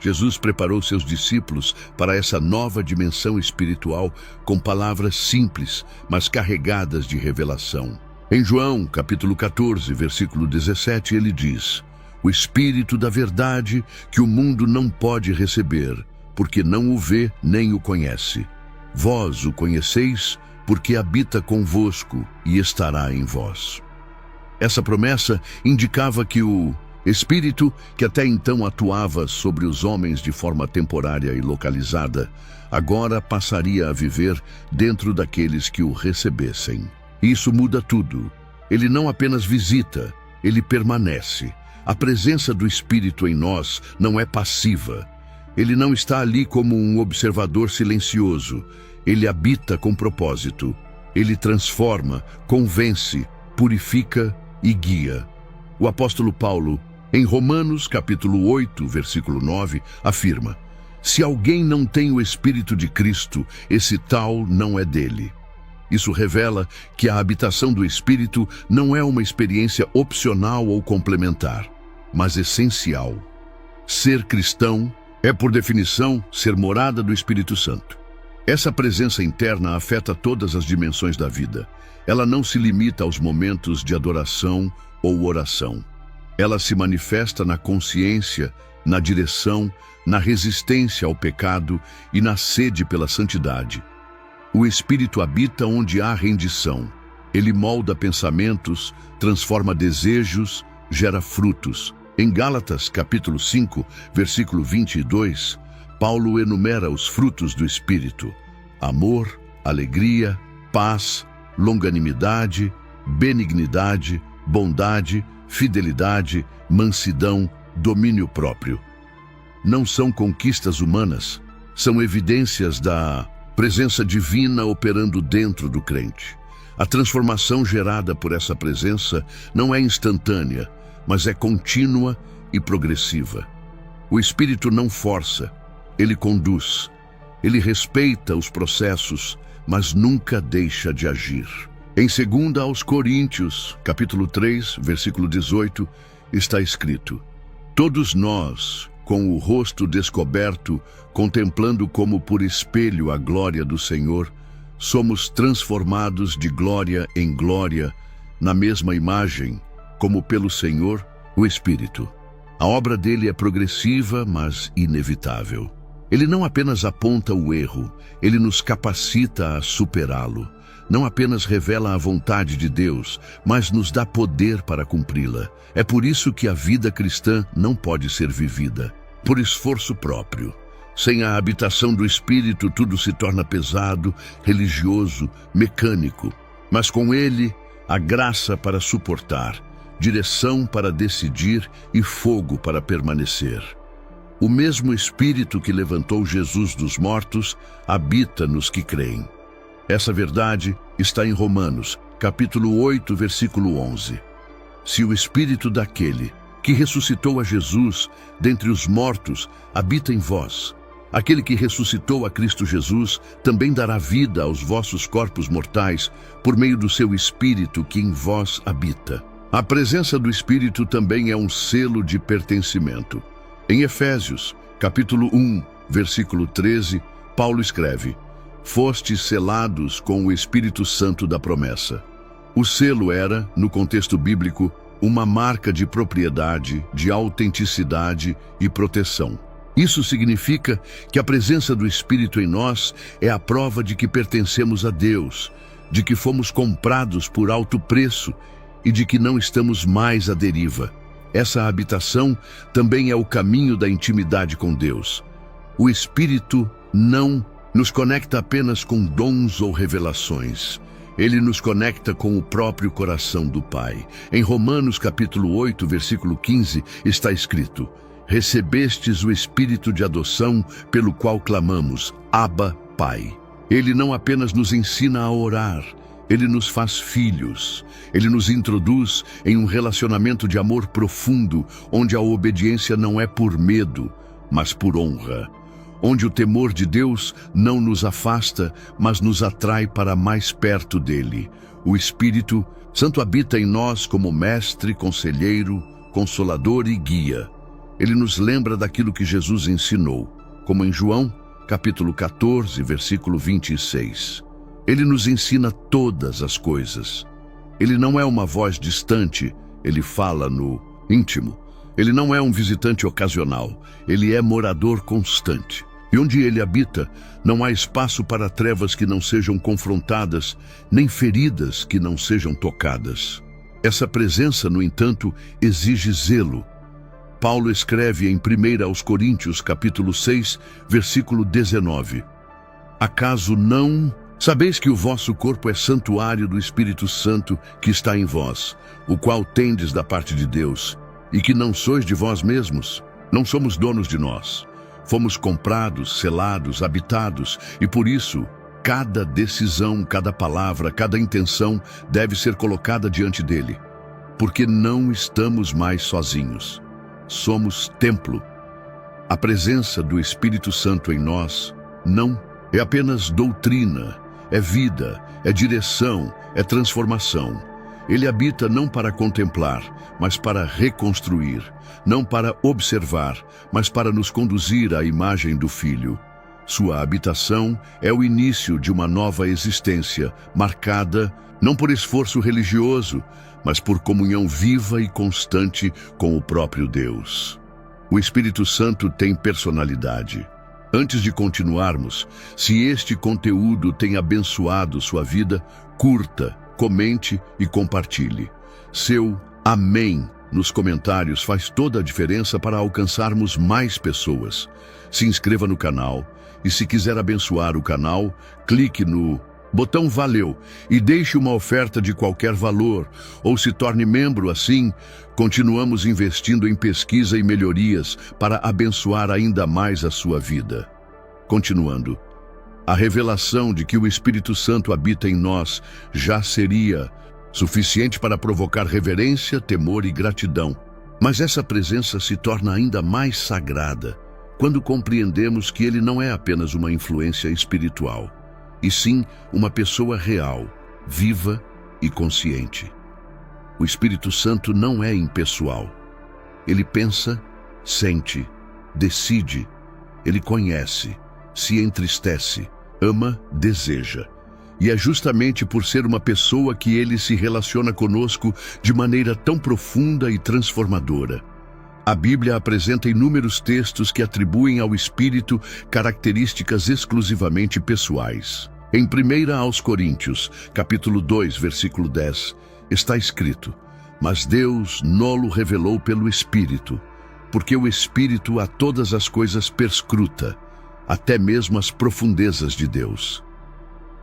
Jesus preparou seus discípulos para essa nova dimensão espiritual com palavras simples, mas carregadas de revelação. Em João, capítulo 14, versículo 17, ele diz: "O Espírito da verdade que o mundo não pode receber, porque não o vê nem o conhece. Vós o conheceis, porque habita convosco e estará em vós." Essa promessa indicava que o Espírito, que até então atuava sobre os homens de forma temporária e localizada, agora passaria a viver dentro daqueles que o recebessem. Isso muda tudo. Ele não apenas visita, ele permanece. A presença do Espírito em nós não é passiva. Ele não está ali como um observador silencioso. Ele habita com propósito. Ele transforma, convence, purifica e guia. O apóstolo Paulo, em Romanos, capítulo 8, versículo 9, afirma: "Se alguém não tem o Espírito de Cristo, esse tal não é dele." Isso revela que a habitação do Espírito não é uma experiência opcional ou complementar, mas essencial. Ser cristão é, por definição, ser morada do Espírito Santo. Essa presença interna afeta todas as dimensões da vida. Ela não se limita aos momentos de adoração ou oração. Ela se manifesta na consciência, na direção, na resistência ao pecado e na sede pela santidade. O Espírito habita onde há rendição. Ele molda pensamentos, transforma desejos, gera frutos. Em Gálatas, capítulo 5, versículo 22, Paulo enumera os frutos do Espírito: amor, alegria, paz, longanimidade, benignidade, bondade, fidelidade, mansidão, domínio próprio. Não são conquistas humanas, são evidências da presença divina operando dentro do crente. A transformação gerada por essa presença não é instantânea, mas é contínua e progressiva. O Espírito não força, ele conduz. Ele respeita os processos, mas nunca deixa de agir. Em 2 aos Coríntios, capítulo 3, versículo 18, está escrito: "Todos nós, com o rosto descoberto, contemplando como por espelho a glória do Senhor, somos transformados de glória em glória, na mesma imagem, como pelo Senhor, o Espírito. A obra dele é progressiva, mas inevitável. Ele não apenas aponta o erro, ele nos capacita a superá-lo. Não apenas revela a vontade de Deus, mas nos dá poder para cumpri-la. É por isso que a vida cristã não pode ser vivida por esforço próprio. Sem a habitação do Espírito, tudo se torna pesado, religioso, mecânico. Mas com ele, a graça para suportar, direção para decidir e fogo para permanecer. O mesmo Espírito que levantou Jesus dos mortos habita nos que creem. Essa verdade está em Romanos, capítulo 8, versículo 11. Se o Espírito daquele que ressuscitou a Jesus dentre os mortos habita em vós, aquele que ressuscitou a Cristo Jesus também dará vida aos vossos corpos mortais por meio do seu Espírito que em vós habita. A presença do Espírito também é um selo de pertencimento. Em Efésios, capítulo 1, versículo 13, Paulo escreve: Fostes selados com o Espírito Santo da promessa. O selo era, no contexto bíblico, uma marca de propriedade, de autenticidade e proteção. Isso significa que a presença do Espírito em nós é a prova de que pertencemos a Deus, de que fomos comprados por alto preço e de que não estamos mais à deriva. Essa habitação também é o caminho da intimidade com Deus. O Espírito não nos conecta apenas com dons ou revelações. Ele nos conecta com o próprio coração do Pai. Em Romanos capítulo 8, versículo 15, está escrito: Recebestes o Espírito de adoção, pelo qual clamamos, Abba, Pai. Ele não apenas nos ensina a orar, ele nos faz filhos. Ele nos introduz em um relacionamento de amor profundo, onde a obediência não é por medo, mas por honra. Onde o temor de Deus não nos afasta, mas nos atrai para mais perto dele. O Espírito Santo habita em nós como mestre, conselheiro, consolador e guia. Ele nos lembra daquilo que Jesus ensinou, como em João, capítulo 14, versículo 26. Ele nos ensina todas as coisas. Ele não é uma voz distante, ele fala no íntimo. Ele não é um visitante ocasional, ele é morador constante. E onde ele habita, não há espaço para trevas que não sejam confrontadas, nem feridas que não sejam tocadas. Essa presença, no entanto, exige zelo. Paulo escreve em 1 aos Coríntios, capítulo 6, versículo 19. Acaso não sabeis que o vosso corpo é santuário do Espírito Santo que está em vós, o qual tendes da parte de Deus, e que não sois de vós mesmos? Não somos donos de nós. Fomos comprados, selados, habitados, e por isso, cada decisão, cada palavra, cada intenção deve ser colocada diante dele. Porque não estamos mais sozinhos. Somos templo. A presença do Espírito Santo em nós não é apenas doutrina, é vida, é direção, é transformação. Ele habita não para contemplar, mas para reconstruir, não para observar, mas para nos conduzir à imagem do Filho. Sua habitação é o início de uma nova existência, marcada não por esforço religioso, mas por comunhão viva e constante com o próprio Deus. O Espírito Santo tem personalidade. Antes de continuarmos, se este conteúdo tem abençoado sua vida, curta, comente e compartilhe. Seu amém nos comentários faz toda a diferença para alcançarmos mais pessoas. Se inscreva no canal e, se quiser abençoar o canal, clique no botão Valeu e deixe uma oferta de qualquer valor, ou se torne membro. Assim, continuamos investindo em pesquisa e melhorias para abençoar ainda mais a sua vida. Continuando, a revelação de que o Espírito Santo habita em nós já seria suficiente para provocar reverência, temor e gratidão. Mas essa presença se torna ainda mais sagrada quando compreendemos que ele não é apenas uma influência espiritual, e sim uma pessoa real, viva e consciente. O Espírito Santo não é impessoal. Ele pensa, sente, decide, ele conhece, se entristece, ama, deseja. E é justamente por ser uma pessoa que ele se relaciona conosco de maneira tão profunda e transformadora. A Bíblia apresenta inúmeros textos que atribuem ao Espírito características exclusivamente pessoais. Em 1 aos Coríntios, capítulo 2, versículo 10, está escrito: "Mas Deus nolo revelou pelo Espírito, porque o Espírito a todas as coisas perscruta, até mesmo as profundezas de Deus."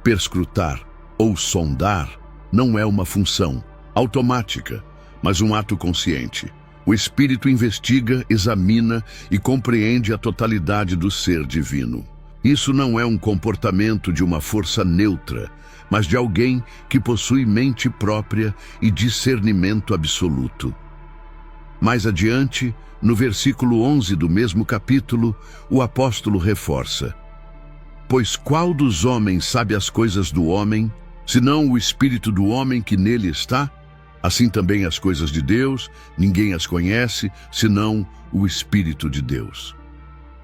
Perscrutar ou sondar não é uma função automática, mas um ato consciente. O Espírito investiga, examina e compreende a totalidade do ser divino. Isso não é um comportamento de uma força neutra, mas de alguém que possui mente própria e discernimento absoluto. Mais adiante, no versículo 11 do mesmo capítulo, o apóstolo reforça: "Pois qual dos homens sabe as coisas do homem, senão o espírito do homem que nele está? Assim também as coisas de Deus, ninguém as conhece, senão o Espírito de Deus."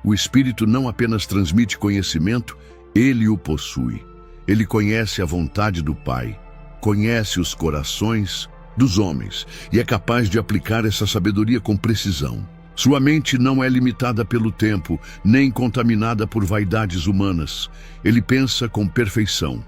O Espírito não apenas transmite conhecimento, ele o possui. Ele conhece a vontade do Pai, conhece os corações dos homens e é capaz de aplicar essa sabedoria com precisão. Sua mente não é limitada pelo tempo, nem contaminada por vaidades humanas. Ele pensa com perfeição.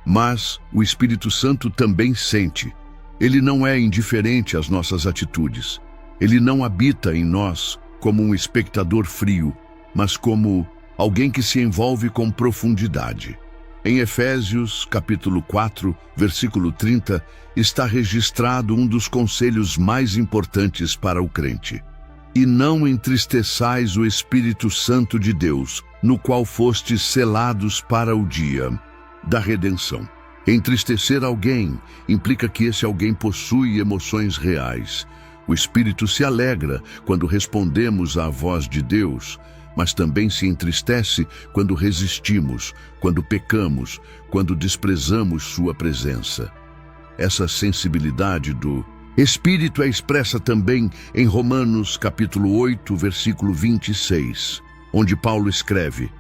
Mas o Espírito Santo também sente. Ele não é indiferente às nossas atitudes. Ele não habita em nós como um espectador frio, mas como alguém que se envolve com profundidade. Em Efésios, capítulo 4, versículo 30, está registrado um dos conselhos mais importantes para o crente: "E não entristeçais o Espírito Santo de Deus, no qual fostes selados para o dia da redenção." Entristecer alguém implica que esse alguém possui emoções reais. O Espírito se alegra quando respondemos à voz de Deus, mas também se entristece quando resistimos, quando pecamos, quando desprezamos sua presença. Essa sensibilidade do Espírito é expressa também em Romanos capítulo 8, versículo 26, onde Paulo escreve: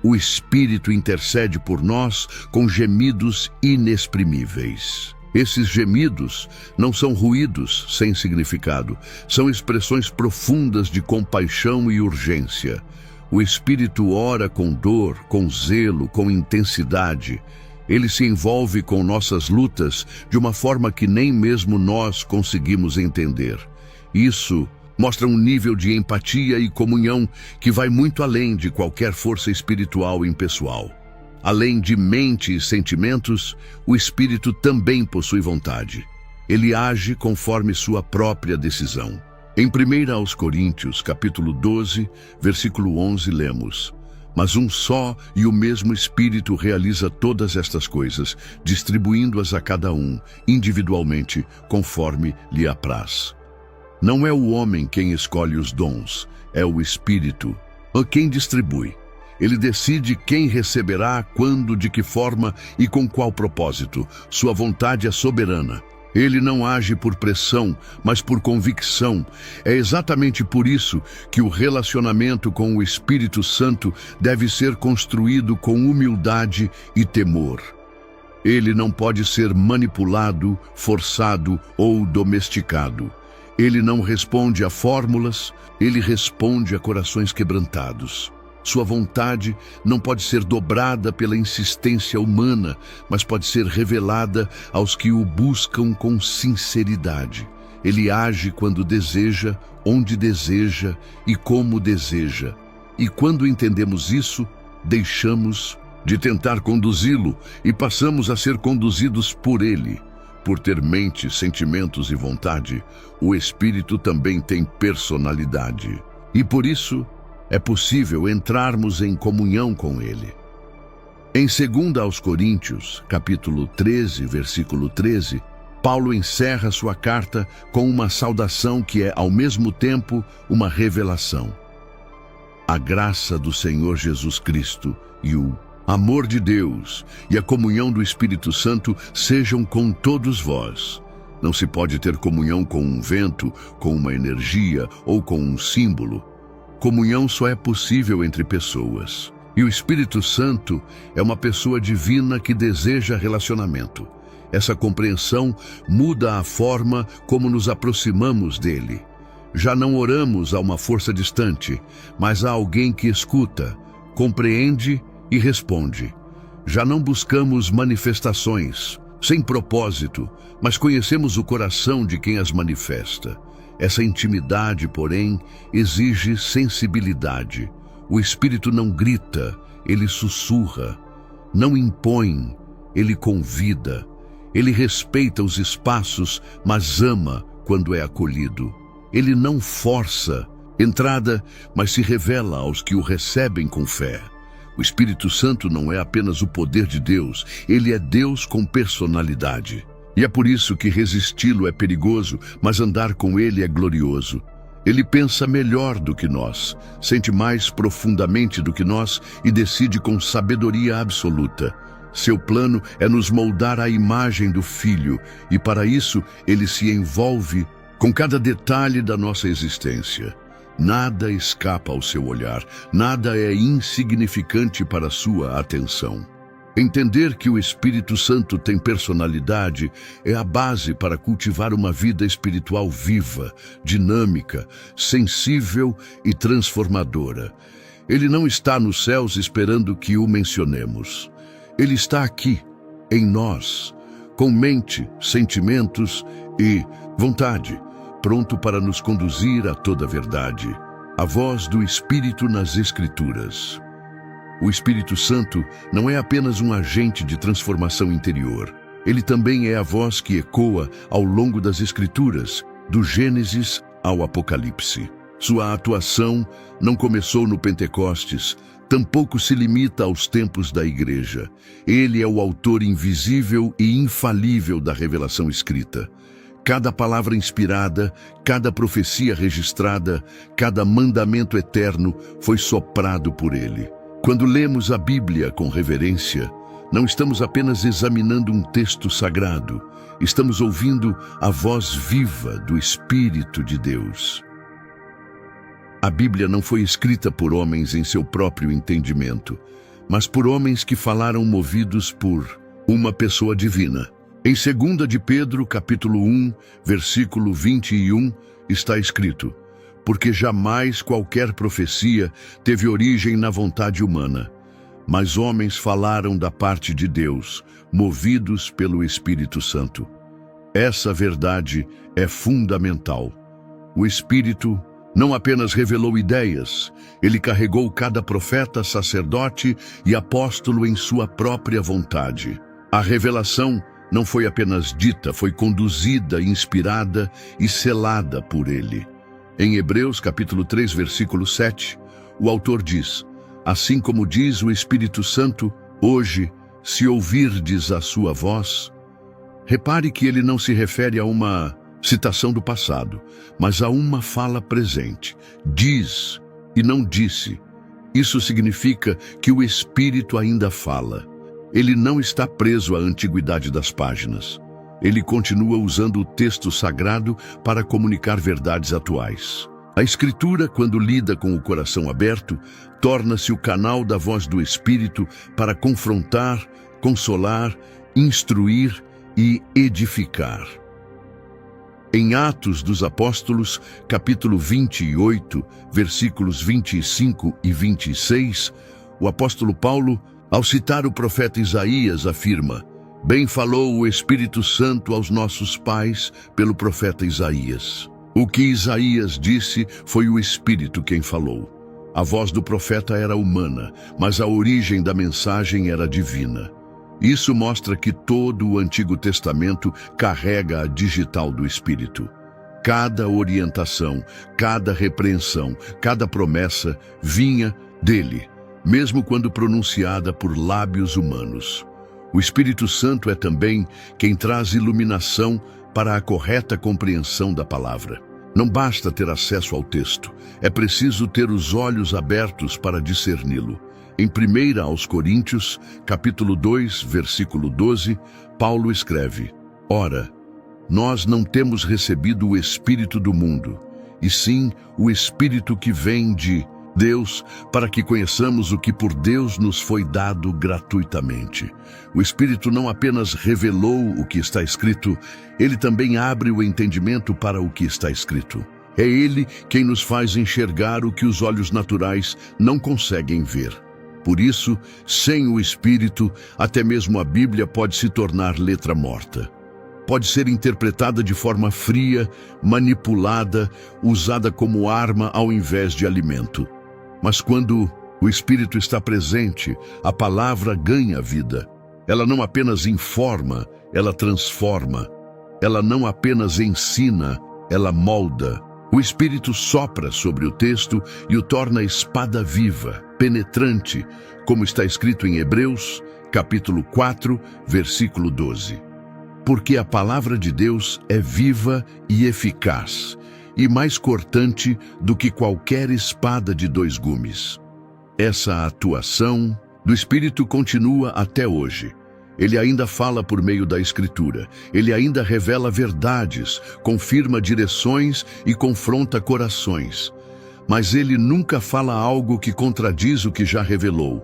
"O Espírito intercede por nós com gemidos inexprimíveis." Esses gemidos não são ruídos sem significado, são expressões profundas de compaixão e urgência. O Espírito ora com dor, com zelo, com intensidade. Ele se envolve com nossas lutas de uma forma que nem mesmo nós conseguimos entender. Isso mostra um nível de empatia e comunhão que vai muito além de qualquer força espiritual impessoal. Além de mente e sentimentos, o Espírito também possui vontade. Ele age conforme sua própria decisão. Em 1 aos Coríntios, capítulo 12, versículo 11, lemos: "Mas um só e o mesmo Espírito realiza todas estas coisas, distribuindo-as a cada um, individualmente, conforme lhe apraz." Não é o homem quem escolhe os dons, é o Espírito quem distribui. Ele decide quem receberá, quando, de que forma e com qual propósito. Sua vontade é soberana. Ele não age por pressão, mas por convicção. É exatamente por isso que o relacionamento com o Espírito Santo deve ser construído com humildade e temor. Ele não pode ser manipulado, forçado ou domesticado. Ele não responde a fórmulas, ele responde a corações quebrantados. Sua vontade não pode ser dobrada pela insistência humana, mas pode ser revelada aos que o buscam com sinceridade. Ele age quando deseja, onde deseja e como deseja. E quando entendemos isso, deixamos de tentar conduzi-lo e passamos a ser conduzidos por ele. Por ter mente, sentimentos e vontade, o Espírito também tem personalidade. E por isso, é possível entrarmos em comunhão com ele. Em 2 aos Coríntios, capítulo 13, versículo 13, Paulo encerra sua carta com uma saudação que é, ao mesmo tempo, uma revelação. A graça do Senhor Jesus Cristo e o amor de Deus e a comunhão do Espírito Santo sejam com todos vós. Não se pode ter comunhão com um vento, com uma energia ou com um símbolo. Comunhão só é possível entre pessoas. E o Espírito Santo é uma pessoa divina que deseja relacionamento. Essa compreensão muda a forma como nos aproximamos dele. Já não oramos a uma força distante, mas a alguém que escuta, compreende e responde. Já não buscamos manifestações, sem propósito, mas conhecemos o coração de quem as manifesta. Essa intimidade, porém, exige sensibilidade. O Espírito não grita, ele sussurra. Não impõe, ele convida. Ele respeita os espaços, mas ama quando é acolhido. Ele não força entrada, mas se revela aos que o recebem com fé. O Espírito Santo não é apenas o poder de Deus, ele é Deus com personalidade. E é por isso que resisti-lo é perigoso, mas andar com ele é glorioso. Ele pensa melhor do que nós, sente mais profundamente do que nós e decide com sabedoria absoluta. Seu plano é nos moldar à imagem do Filho, e para isso ele se envolve com cada detalhe da nossa existência. Nada escapa ao seu olhar, nada é insignificante para sua atenção. Entender que o Espírito Santo tem personalidade é a base para cultivar uma vida espiritual viva, dinâmica, sensível e transformadora. Ele não está nos céus esperando que o mencionemos. Ele está aqui, em nós, com mente, sentimentos e vontade, pronto para nos conduzir a toda a verdade. A voz do Espírito nas Escrituras. O Espírito Santo não é apenas um agente de transformação interior. Ele também é a voz que ecoa ao longo das Escrituras, do Gênesis ao Apocalipse. Sua atuação não começou no Pentecostes, tampouco se limita aos tempos da Igreja. Ele é o autor invisível e infalível da revelação escrita. Cada palavra inspirada, cada profecia registrada, cada mandamento eterno foi soprado por ele. Quando lemos a Bíblia com reverência, não estamos apenas examinando um texto sagrado, estamos ouvindo a voz viva do Espírito de Deus. A Bíblia não foi escrita por homens em seu próprio entendimento, mas por homens que falaram movidos por uma pessoa divina. Em 2 de Pedro, capítulo 1, versículo 21, está escrito: porque jamais qualquer profecia teve origem na vontade humana, mas homens falaram da parte de Deus, movidos pelo Espírito Santo. Essa verdade é fundamental. O Espírito não apenas revelou ideias, ele carregou cada profeta, sacerdote e apóstolo em sua própria vontade. A revelação não foi apenas dita, foi conduzida, inspirada e selada por ele. Em Hebreus capítulo 3, versículo 7, o autor diz: assim como diz o Espírito Santo, hoje, se ouvirdes a sua voz. Repare que ele não se refere a uma citação do passado, mas a uma fala presente. Diz e não disse. Isso significa que o Espírito ainda fala. Ele não está preso à antiguidade das páginas. Ele continua usando o texto sagrado para comunicar verdades atuais. A Escritura, quando lida com o coração aberto, torna-se o canal da voz do Espírito para confrontar, consolar, instruir e edificar. Em Atos dos Apóstolos, capítulo 28, versículos 25 e 26, o apóstolo Paulo, ao citar o profeta Isaías, afirma: bem falou o Espírito Santo aos nossos pais pelo profeta Isaías. O que Isaías disse foi o Espírito quem falou. A voz do profeta era humana, mas a origem da mensagem era divina. Isso mostra que todo o Antigo Testamento carrega a digital do Espírito. Cada orientação, cada repreensão, cada promessa vinha dele, mesmo quando pronunciada por lábios humanos. O Espírito Santo é também quem traz iluminação para a correta compreensão da palavra. Não basta ter acesso ao texto, é preciso ter os olhos abertos para discerni-lo. Em 1 aos Coríntios, capítulo 2, versículo 12, Paulo escreve: ora, nós não temos recebido o Espírito do mundo, e sim o Espírito que vem de Deus, para que conheçamos o que por Deus nos foi dado gratuitamente. O Espírito não apenas revelou o que está escrito, ele também abre o entendimento para o que está escrito. É ele quem nos faz enxergar o que os olhos naturais não conseguem ver. Por isso, sem o Espírito, até mesmo a Bíblia pode se tornar letra morta. Pode ser interpretada de forma fria, manipulada, usada como arma ao invés de alimento. Mas quando o Espírito está presente, a palavra ganha vida. Ela não apenas informa, ela transforma. Ela não apenas ensina, ela molda. O Espírito sopra sobre o texto e o torna espada viva, penetrante, como está escrito em Hebreus, capítulo 4, versículo 12. Porque a palavra de Deus é viva e eficaz, e mais cortante do que qualquer espada de 2 gumes. Essa atuação do Espírito continua até hoje. Ele ainda fala por meio da Escritura. Ele ainda revela verdades, confirma direções e confronta corações. Mas ele nunca fala algo que contradiz o que já revelou.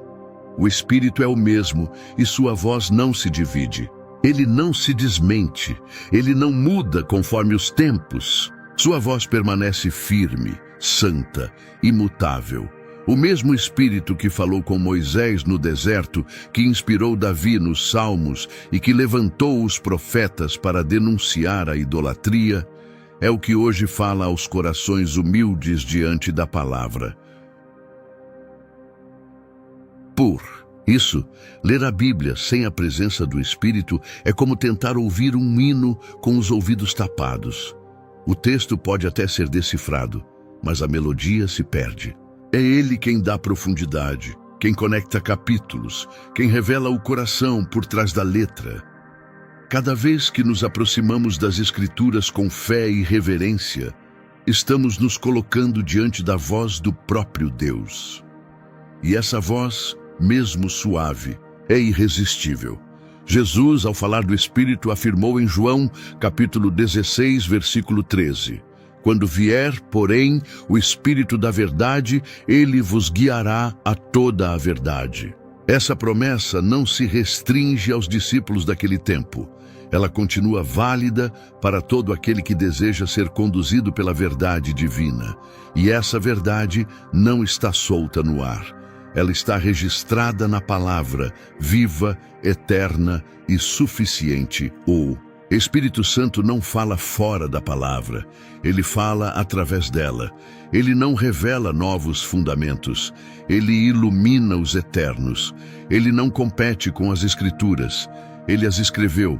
O Espírito é o mesmo e sua voz não se divide. Ele não se desmente. Ele não muda conforme os tempos. Sua voz permanece firme, santa, imutável. O mesmo Espírito que falou com Moisés no deserto, que inspirou Davi nos Salmos e que levantou os profetas para denunciar a idolatria, é o que hoje fala aos corações humildes diante da palavra. Por isso, ler a Bíblia sem a presença do Espírito é como tentar ouvir um hino com os ouvidos tapados. O texto pode até ser decifrado, mas a melodia se perde. É ele quem dá profundidade, quem conecta capítulos, quem revela o coração por trás da letra. Cada vez que nos aproximamos das Escrituras com fé e reverência, estamos nos colocando diante da voz do próprio Deus. E essa voz, mesmo suave, é irresistível. Jesus, ao falar do Espírito, afirmou em João, capítulo 16, versículo 13: Quando vier, porém, o Espírito da verdade, ele vos guiará a toda a verdade. Essa promessa não se restringe aos discípulos daquele tempo. Ela continua válida para todo aquele que deseja ser conduzido pela verdade divina. E essa verdade não está solta no ar. Ela está registrada na palavra, viva, eterna e suficiente. O Espírito Santo não fala fora da palavra, ele fala através dela. Ele não revela novos fundamentos, ele ilumina os eternos. Ele não compete com as Escrituras, ele as escreveu.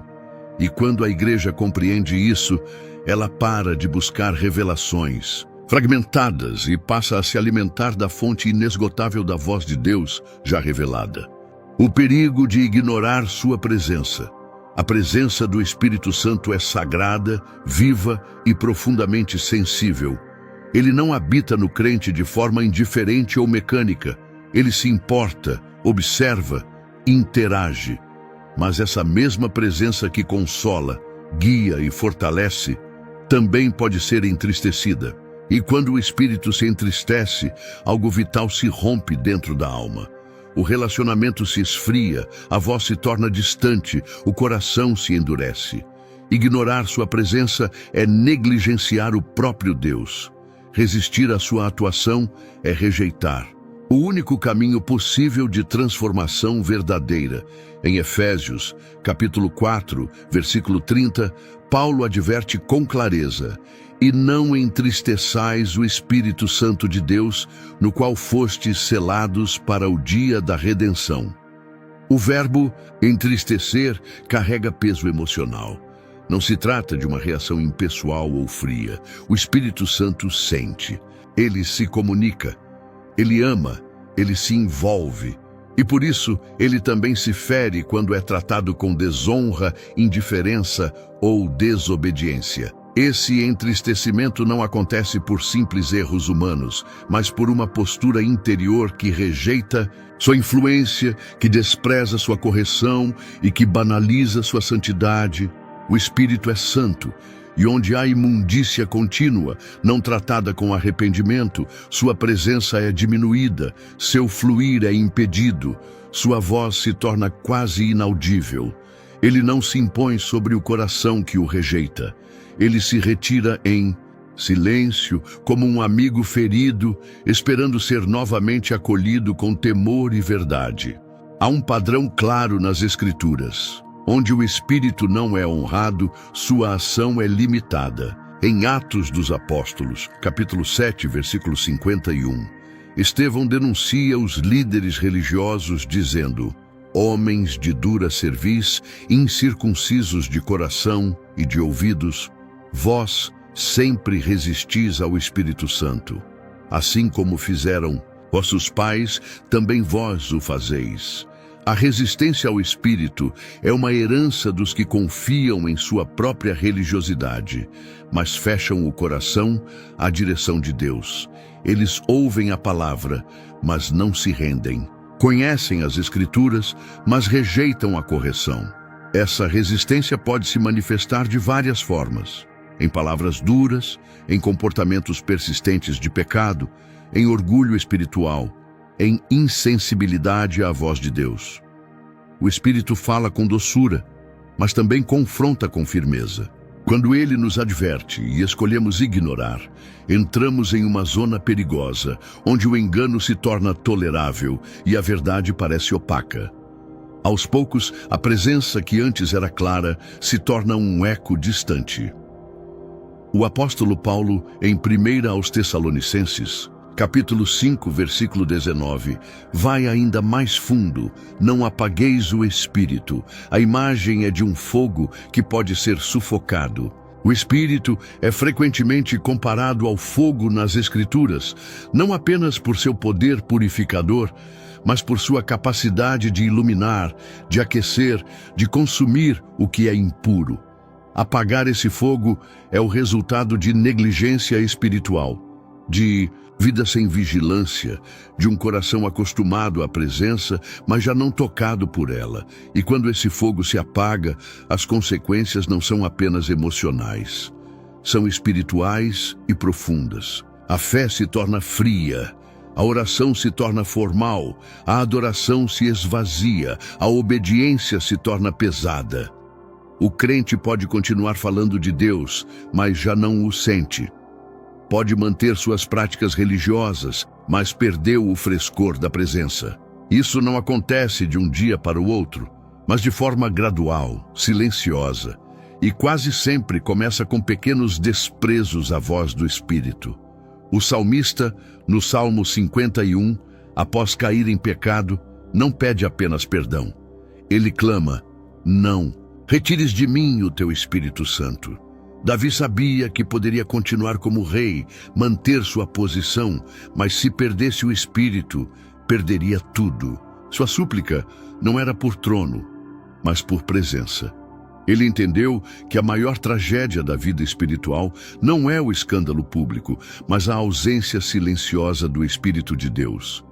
E quando a igreja compreende isso, ela para de buscar revelações fragmentadas e passa a se alimentar da fonte inesgotável da voz de Deus já revelada. O perigo de ignorar sua presença. A presença do Espírito Santo é sagrada, viva e profundamente sensível. Ele não habita no crente de forma indiferente ou mecânica. Ele se importa, observa, interage. Mas essa mesma presença que consola, guia e fortalece, também pode ser entristecida. E quando o Espírito se entristece, algo vital se rompe dentro da alma. O relacionamento se esfria, a voz se torna distante, o coração se endurece. Ignorar sua presença é negligenciar o próprio Deus. Resistir à sua atuação é rejeitar o único caminho possível de transformação verdadeira. Em Efésios, capítulo 4, versículo 30, Paulo adverte com clareza: E não entristeçais o Espírito Santo de Deus, no qual fostes selados para o dia da redenção. O verbo entristecer carrega peso emocional. Não se trata de uma reação impessoal ou fria. O Espírito Santo sente, ele se comunica, ele ama, ele se envolve. E por isso, ele também se fere quando é tratado com desonra, indiferença ou desobediência. Esse entristecimento não acontece por simples erros humanos, mas por uma postura interior que rejeita sua influência, que despreza sua correção e que banaliza sua santidade. O Espírito é santo, e onde há imundícia contínua, não tratada com arrependimento, sua presença é diminuída, seu fluir é impedido, sua voz se torna quase inaudível. Ele não se impõe sobre o coração que o rejeita. Ele se retira em silêncio, como um amigo ferido, esperando ser novamente acolhido com temor e verdade. Há um padrão claro nas Escrituras. Onde o Espírito não é honrado, sua ação é limitada. Em Atos dos Apóstolos, capítulo 7, versículo 51, Estevão denuncia os líderes religiosos dizendo: homens de dura cerviz, incircuncisos de coração e de ouvidos, vós sempre resistis ao Espírito Santo. Assim como fizeram vossos pais, também vós o fazeis. A resistência ao Espírito é uma herança dos que confiam em sua própria religiosidade, mas fecham o coração à direção de Deus. Eles ouvem a palavra, mas não se rendem. Conhecem as Escrituras, mas rejeitam a correção. Essa resistência pode se manifestar de várias formas: em palavras duras, em comportamentos persistentes de pecado, em orgulho espiritual, em insensibilidade à voz de Deus. O Espírito fala com doçura, mas também confronta com firmeza. Quando ele nos adverte e escolhemos ignorar, entramos em uma zona perigosa, onde o engano se torna tolerável e a verdade parece opaca. Aos poucos, a presença que antes era clara se torna um eco distante. O apóstolo Paulo, em 1 aos Tessalonicenses, capítulo 5, versículo 19, vai ainda mais fundo: não apagueis o Espírito. A imagem é de um fogo que pode ser sufocado. O Espírito é frequentemente comparado ao fogo nas Escrituras, não apenas por seu poder purificador, mas por sua capacidade de iluminar, de aquecer, de consumir o que é impuro. Apagar esse fogo é o resultado de negligência espiritual, de vida sem vigilância, de um coração acostumado à presença, mas já não tocado por ela. E quando esse fogo se apaga, as consequências não são apenas emocionais, são espirituais e profundas. A fé se torna fria, a oração se torna formal, a adoração se esvazia, a obediência se torna pesada. O crente pode continuar falando de Deus, mas já não o sente. Pode manter suas práticas religiosas, mas perdeu o frescor da presença. Isso não acontece de um dia para o outro, mas de forma gradual, silenciosa, e quase sempre começa com pequenos desprezos à voz do Espírito. O salmista, no Salmo 51, após cair em pecado, não pede apenas perdão. Ele clama: não, retires de mim o teu Espírito Santo. Davi sabia que poderia continuar como rei, manter sua posição, mas se perdesse o Espírito, perderia tudo. Sua súplica não era por trono, mas por presença. Ele entendeu que a maior tragédia da vida espiritual não é o escândalo público, mas a ausência silenciosa do Espírito de Deus.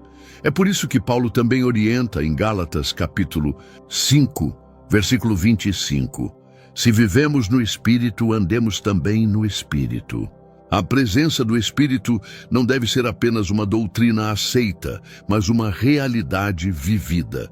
É por isso que Paulo também orienta em Gálatas capítulo 5, versículo 25. Se vivemos no Espírito, andemos também no Espírito. A presença do Espírito não deve ser apenas uma doutrina aceita, mas uma realidade vivida.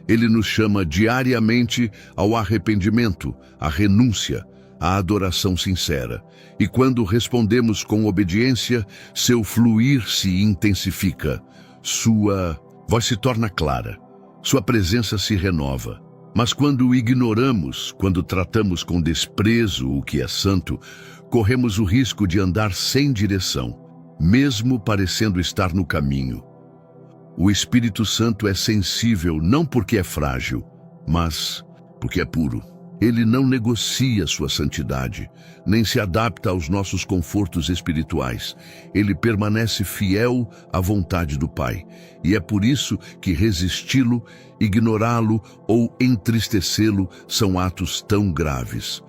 Ele nos chama diariamente ao arrependimento, à renúncia, à adoração sincera. E quando respondemos com obediência, seu fluir se intensifica, sua voz se torna clara, sua presença se renova. Mas quando ignoramos, quando tratamos com desprezo o que é santo, corremos o risco de andar sem direção, mesmo parecendo estar no caminho. O Espírito Santo é sensível não porque é frágil, mas porque é puro. Ele não negocia sua santidade, nem se adapta aos nossos confortos espirituais. Ele permanece fiel à vontade do Pai. E é por isso que resisti-lo, ignorá-lo ou entristecê-lo são atos tão graves.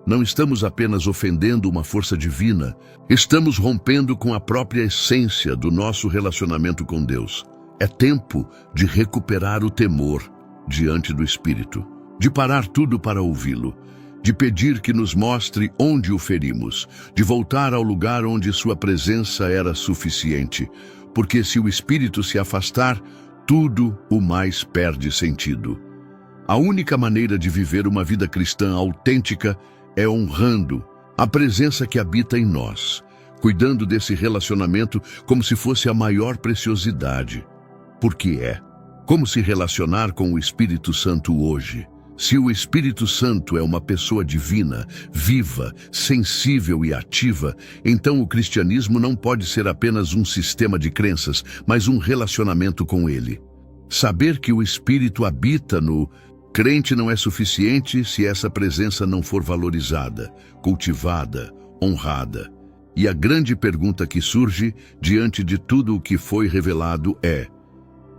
Não estamos apenas ofendendo uma força divina, estamos rompendo com a própria essência do nosso relacionamento com Deus. É tempo de recuperar o temor diante do Espírito, de parar tudo para ouvi-lo, de pedir que nos mostre onde o ferimos, de voltar ao lugar onde sua presença era suficiente, porque se o Espírito se afastar, tudo o mais perde sentido. A única maneira de viver uma vida cristã autêntica é honrando a presença que habita em nós, cuidando desse relacionamento como se fosse a maior preciosidade. Porque é. Como se relacionar com o Espírito Santo hoje? Se o Espírito Santo é uma pessoa divina, viva, sensível e ativa, então o cristianismo não pode ser apenas um sistema de crenças, mas um relacionamento com ele. Saber que o Espírito habita no crente não é suficiente se essa presença não for valorizada, cultivada, honrada. E a grande pergunta que surge diante de tudo o que foi revelado é: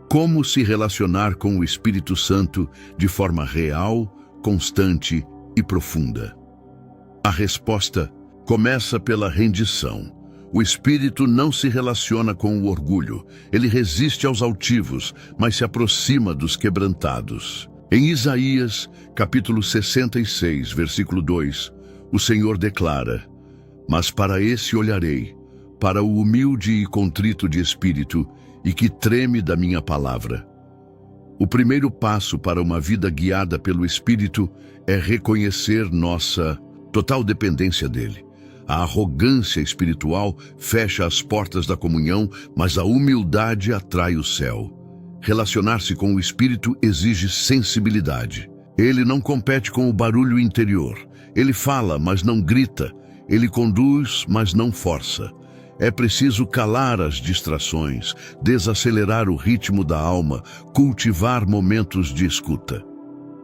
como se relacionar com o Espírito Santo de forma real, constante e profunda? A resposta começa pela rendição. O Espírito não se relaciona com o orgulho. Ele resiste aos altivos, mas se aproxima dos quebrantados. Em Isaías, capítulo 66, versículo 2, o Senhor declara: mas para esse olharei, para o humilde e contrito de espírito, e que treme da minha palavra. O primeiro passo para uma vida guiada pelo Espírito é reconhecer nossa total dependência dele. A arrogância espiritual fecha as portas da comunhão, mas a humildade atrai o céu. Relacionar-se com o Espírito exige sensibilidade. Ele não compete com o barulho interior. Ele fala, mas não grita. Ele conduz, mas não força. É preciso calar as distrações, desacelerar o ritmo da alma, cultivar momentos de escuta.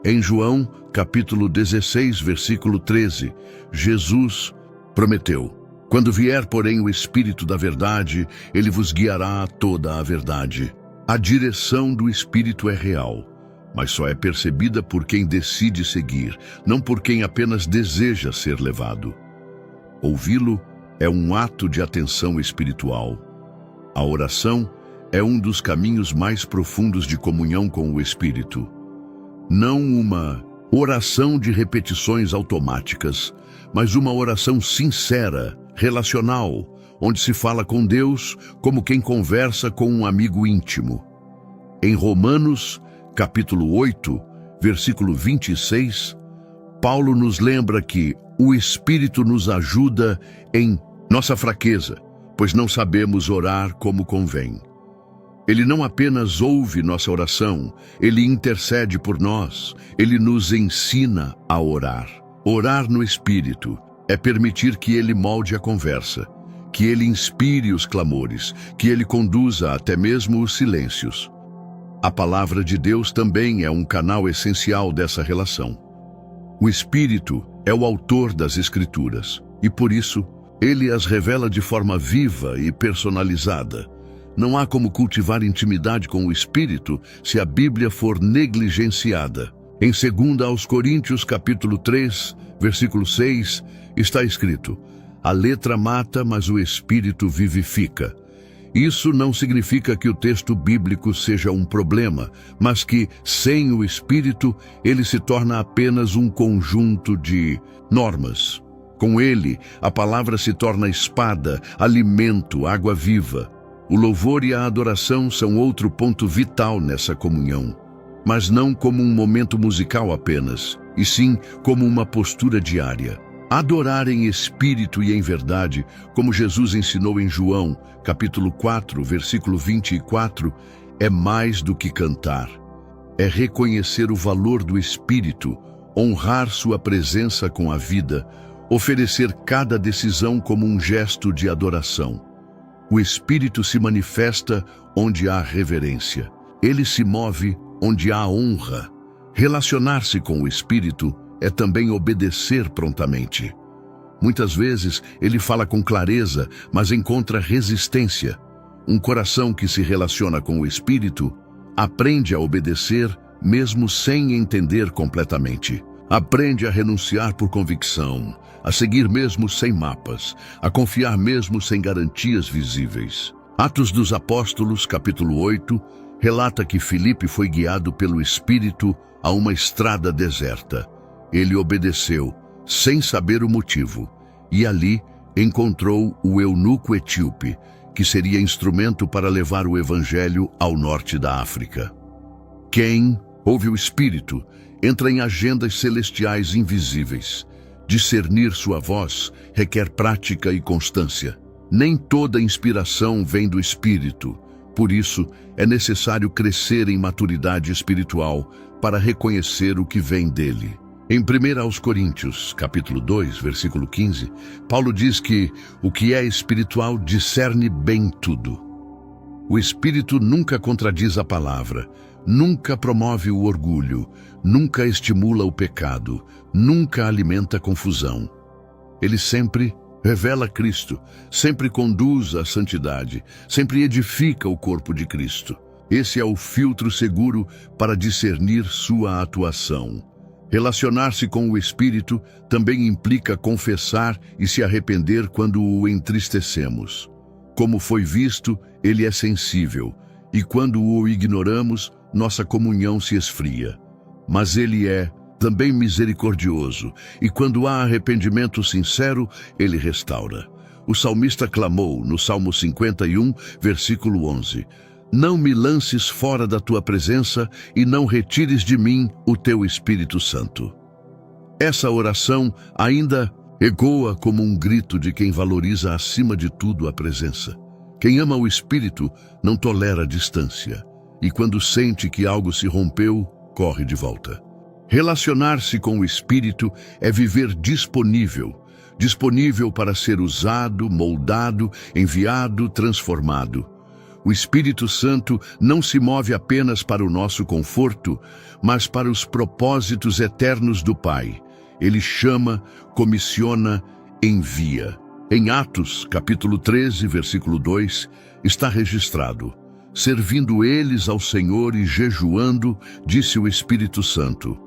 Em João, capítulo 16, versículo 13, Jesus prometeu: quando vier, porém, o Espírito da verdade, ele vos guiará a toda a verdade. A direção do Espírito é real, mas só é percebida por quem decide seguir, não por quem apenas deseja ser levado. Ouvi-lo é um ato de atenção espiritual. A oração é um dos caminhos mais profundos de comunhão com o Espírito. Não uma oração de repetições automáticas, mas uma oração sincera, relacional, onde se fala com Deus como quem conversa com um amigo íntimo. Em Romanos, capítulo 8, versículo 26, Paulo nos lembra que o Espírito nos ajuda em nossa fraqueza, pois não sabemos orar como convém. Ele não apenas ouve nossa oração, ele intercede por nós, ele nos ensina a orar. Orar no Espírito é permitir que ele molde a conversa, que ele inspire os clamores, que ele conduza até mesmo os silêncios. A palavra de Deus também é um canal essencial dessa relação. O Espírito é o autor das Escrituras, e por isso, ele as revela de forma viva e personalizada. Não há como cultivar intimidade com o Espírito se a Bíblia for negligenciada. Em 2 aos Coríntios, capítulo 3, versículo 6, está escrito: a letra mata, mas o Espírito vivifica. Isso não significa que o texto bíblico seja um problema, mas que, sem o Espírito, ele se torna apenas um conjunto de normas. Com ele, a palavra se torna espada, alimento, água viva. O louvor e a adoração são outro ponto vital nessa comunhão, mas não como um momento musical apenas, e sim como uma postura diária. Adorar em espírito e em verdade, como Jesus ensinou em João, capítulo 4, versículo 24, é mais do que cantar. É reconhecer o valor do Espírito, honrar sua presença com a vida, oferecer cada decisão como um gesto de adoração. O Espírito se manifesta onde há reverência. Ele se move onde há honra. Relacionar-se com o Espírito é também obedecer prontamente. Muitas vezes ele fala com clareza, mas encontra resistência. Um coração que se relaciona com o Espírito aprende a obedecer mesmo sem entender completamente. Aprende a renunciar por convicção, a seguir mesmo sem mapas, a confiar mesmo sem garantias visíveis. Atos dos Apóstolos, capítulo 8, relata que Filipe foi guiado pelo Espírito a uma estrada deserta. Ele obedeceu, sem saber o motivo, e ali encontrou o eunuco etíope, que seria instrumento para levar o evangelho ao norte da África. Quem ouve o Espírito entra em agendas celestiais invisíveis. Discernir sua voz requer prática e constância. Nem toda inspiração vem do Espírito, por isso é necessário crescer em maturidade espiritual para reconhecer o que vem dele. Em 1 Coríntios, capítulo 2, versículo 15, Paulo diz que o que é espiritual discerne bem tudo. O Espírito nunca contradiz a palavra, nunca promove o orgulho, nunca estimula o pecado, nunca alimenta confusão. Ele sempre revela Cristo, sempre conduz à santidade, sempre edifica o corpo de Cristo. Esse é o filtro seguro para discernir sua atuação. Relacionar-se com o Espírito também implica confessar e se arrepender quando o entristecemos. Como foi visto, ele é sensível, e quando o ignoramos, nossa comunhão se esfria. Mas ele é também misericordioso, e quando há arrependimento sincero, ele restaura. O salmista clamou no Salmo 51, versículo 11: Não me lances fora da tua presença e não retires de mim o teu Espírito Santo. Essa oração ainda ecoa como um grito de quem valoriza acima de tudo a presença. Quem ama o Espírito não tolera a distância, e quando sente que algo se rompeu, corre de volta. Relacionar-se com o Espírito é viver disponível para ser usado, moldado, enviado, transformado. O Espírito Santo não se move apenas para o nosso conforto, mas para os propósitos eternos do Pai. Ele chama, comissiona, envia. Em Atos, capítulo 13, versículo 2, está registrado: Servindo eles ao Senhor e jejuando, disse o Espírito Santo: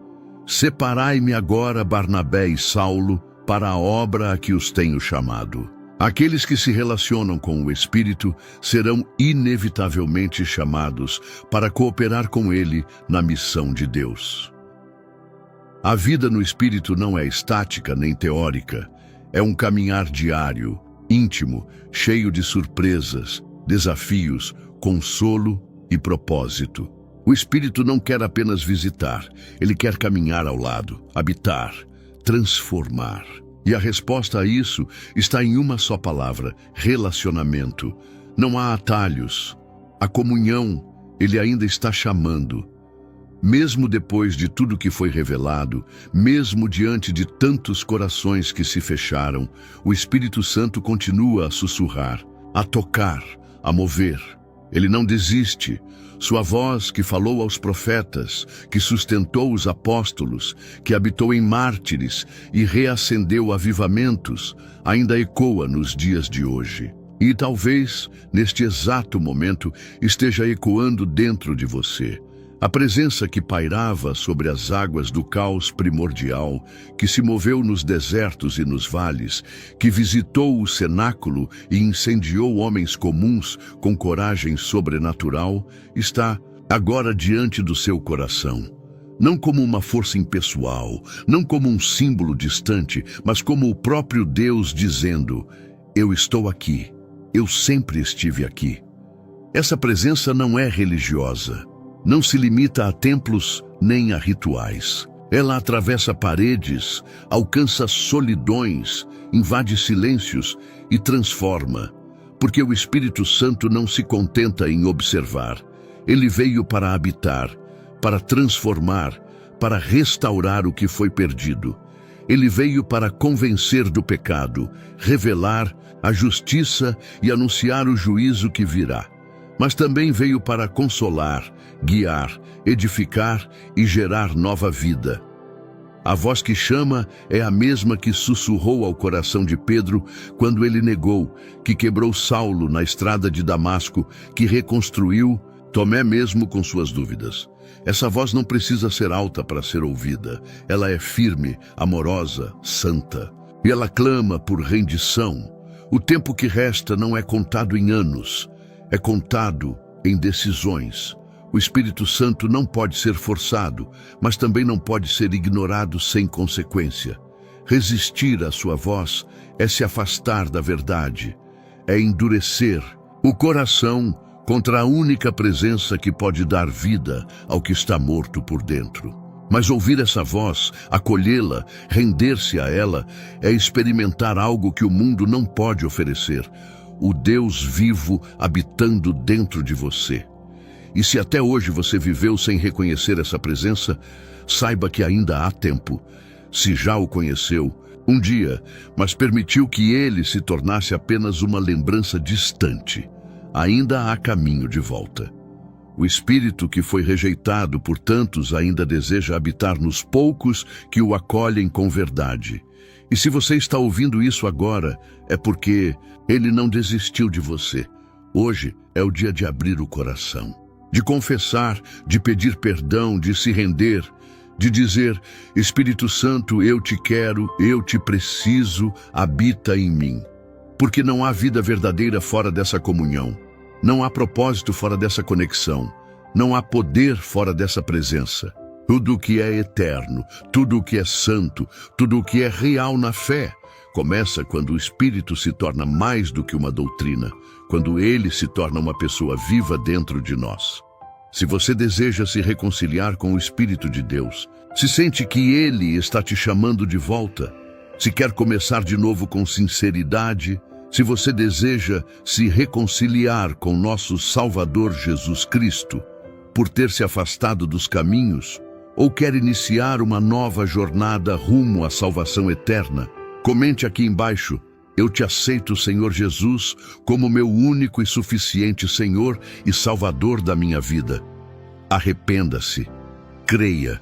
Separai-me agora Barnabé e Saulo para a obra a que os tenho chamado. Aqueles que se relacionam com o Espírito serão inevitavelmente chamados para cooperar com ele na missão de Deus. A vida no Espírito não é estática nem teórica, é um caminhar diário, íntimo, cheio de surpresas, desafios, consolo e propósito. O Espírito não quer apenas visitar, ele quer caminhar ao lado, habitar, transformar. E a resposta a isso está em uma só palavra: relacionamento. Não há atalhos. A comunhão, ele ainda está chamando. Mesmo depois de tudo que foi revelado, mesmo diante de tantos corações que se fecharam, o Espírito Santo continua a sussurrar, a tocar, a mover. Ele não desiste. Sua voz que falou aos profetas, que sustentou os apóstolos, que habitou em mártires e reacendeu avivamentos, ainda ecoa nos dias de hoje. E talvez, neste exato momento, esteja ecoando dentro de você. A presença que pairava sobre as águas do caos primordial, que se moveu nos desertos e nos vales, que visitou o cenáculo e incendiou homens comuns com coragem sobrenatural, está agora diante do seu coração. Não como uma força impessoal, não como um símbolo distante, mas como o próprio Deus dizendo: Eu estou aqui, eu sempre estive aqui. Essa presença não é religiosa. Não se limita a templos nem a rituais. Ela atravessa paredes, alcança solidões, invade silêncios e transforma. Porque o Espírito Santo não se contenta em observar. Ele veio para habitar, para transformar, para restaurar o que foi perdido. Ele veio para convencer do pecado, revelar a justiça e anunciar o juízo que virá. Mas também veio para consolar, guiar, edificar e gerar nova vida. A voz que chama é a mesma que sussurrou ao coração de Pedro quando ele negou, que quebrou Saulo na estrada de Damasco, que reconstruiu Tomé mesmo com suas dúvidas. Essa voz não precisa ser alta para ser ouvida. Ela é firme, amorosa, santa. E ela clama por rendição. O tempo que resta não é contado em anos. É contado em decisões. O Espírito Santo não pode ser forçado, mas também não pode ser ignorado sem consequência. Resistir à sua voz é se afastar da verdade, é endurecer o coração contra a única presença que pode dar vida ao que está morto por dentro. Mas ouvir essa voz, acolhê-la, render-se a ela, é experimentar algo que o mundo não pode oferecer: o Deus vivo habitando dentro de você. E se até hoje você viveu sem reconhecer essa presença, saiba que ainda há tempo. Se já o conheceu um dia, mas permitiu que ele se tornasse apenas uma lembrança distante, ainda há caminho de volta. O espírito que foi rejeitado por tantos ainda deseja habitar nos poucos que o acolhem com verdade. E se você está ouvindo isso agora, é porque ele não desistiu de você. Hoje é o dia de abrir o coração, de confessar, de pedir perdão, de se render, de dizer: Espírito Santo, eu te quero, eu te preciso, habita em mim. Porque não há vida verdadeira fora dessa comunhão. Não há propósito fora dessa conexão. Não há poder fora dessa presença. Tudo o que é eterno, tudo o que é santo, tudo o que é real na fé, começa quando o Espírito se torna mais do que uma doutrina, quando ele se torna uma pessoa viva dentro de nós. Se você deseja se reconciliar com o Espírito de Deus, se sente que ele está te chamando de volta, se quer começar de novo com sinceridade, se você deseja se reconciliar com nosso Salvador Jesus Cristo, por ter se afastado dos caminhos, ou quer iniciar uma nova jornada rumo à salvação eterna, comente aqui embaixo: eu te aceito, Senhor Jesus, como meu único e suficiente Senhor e Salvador da minha vida. Arrependa-se, creia,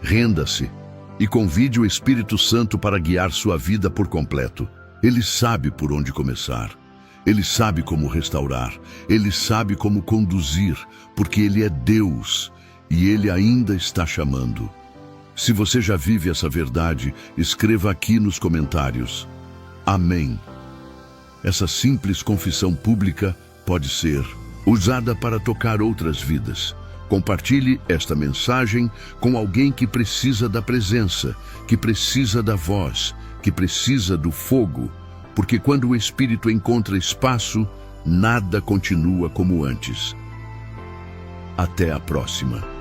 renda-se e convide o Espírito Santo para guiar sua vida por completo. Ele sabe por onde começar. Ele sabe como restaurar. Ele sabe como conduzir, porque Ele é Deus e Ele ainda está chamando. Se você já vive essa verdade, escreva aqui nos comentários: Amém. Essa simples confissão pública pode ser usada para tocar outras vidas. Compartilhe esta mensagem com alguém que precisa da presença, que precisa da voz, que precisa do fogo, porque quando o Espírito encontra espaço, nada continua como antes. Até a próxima.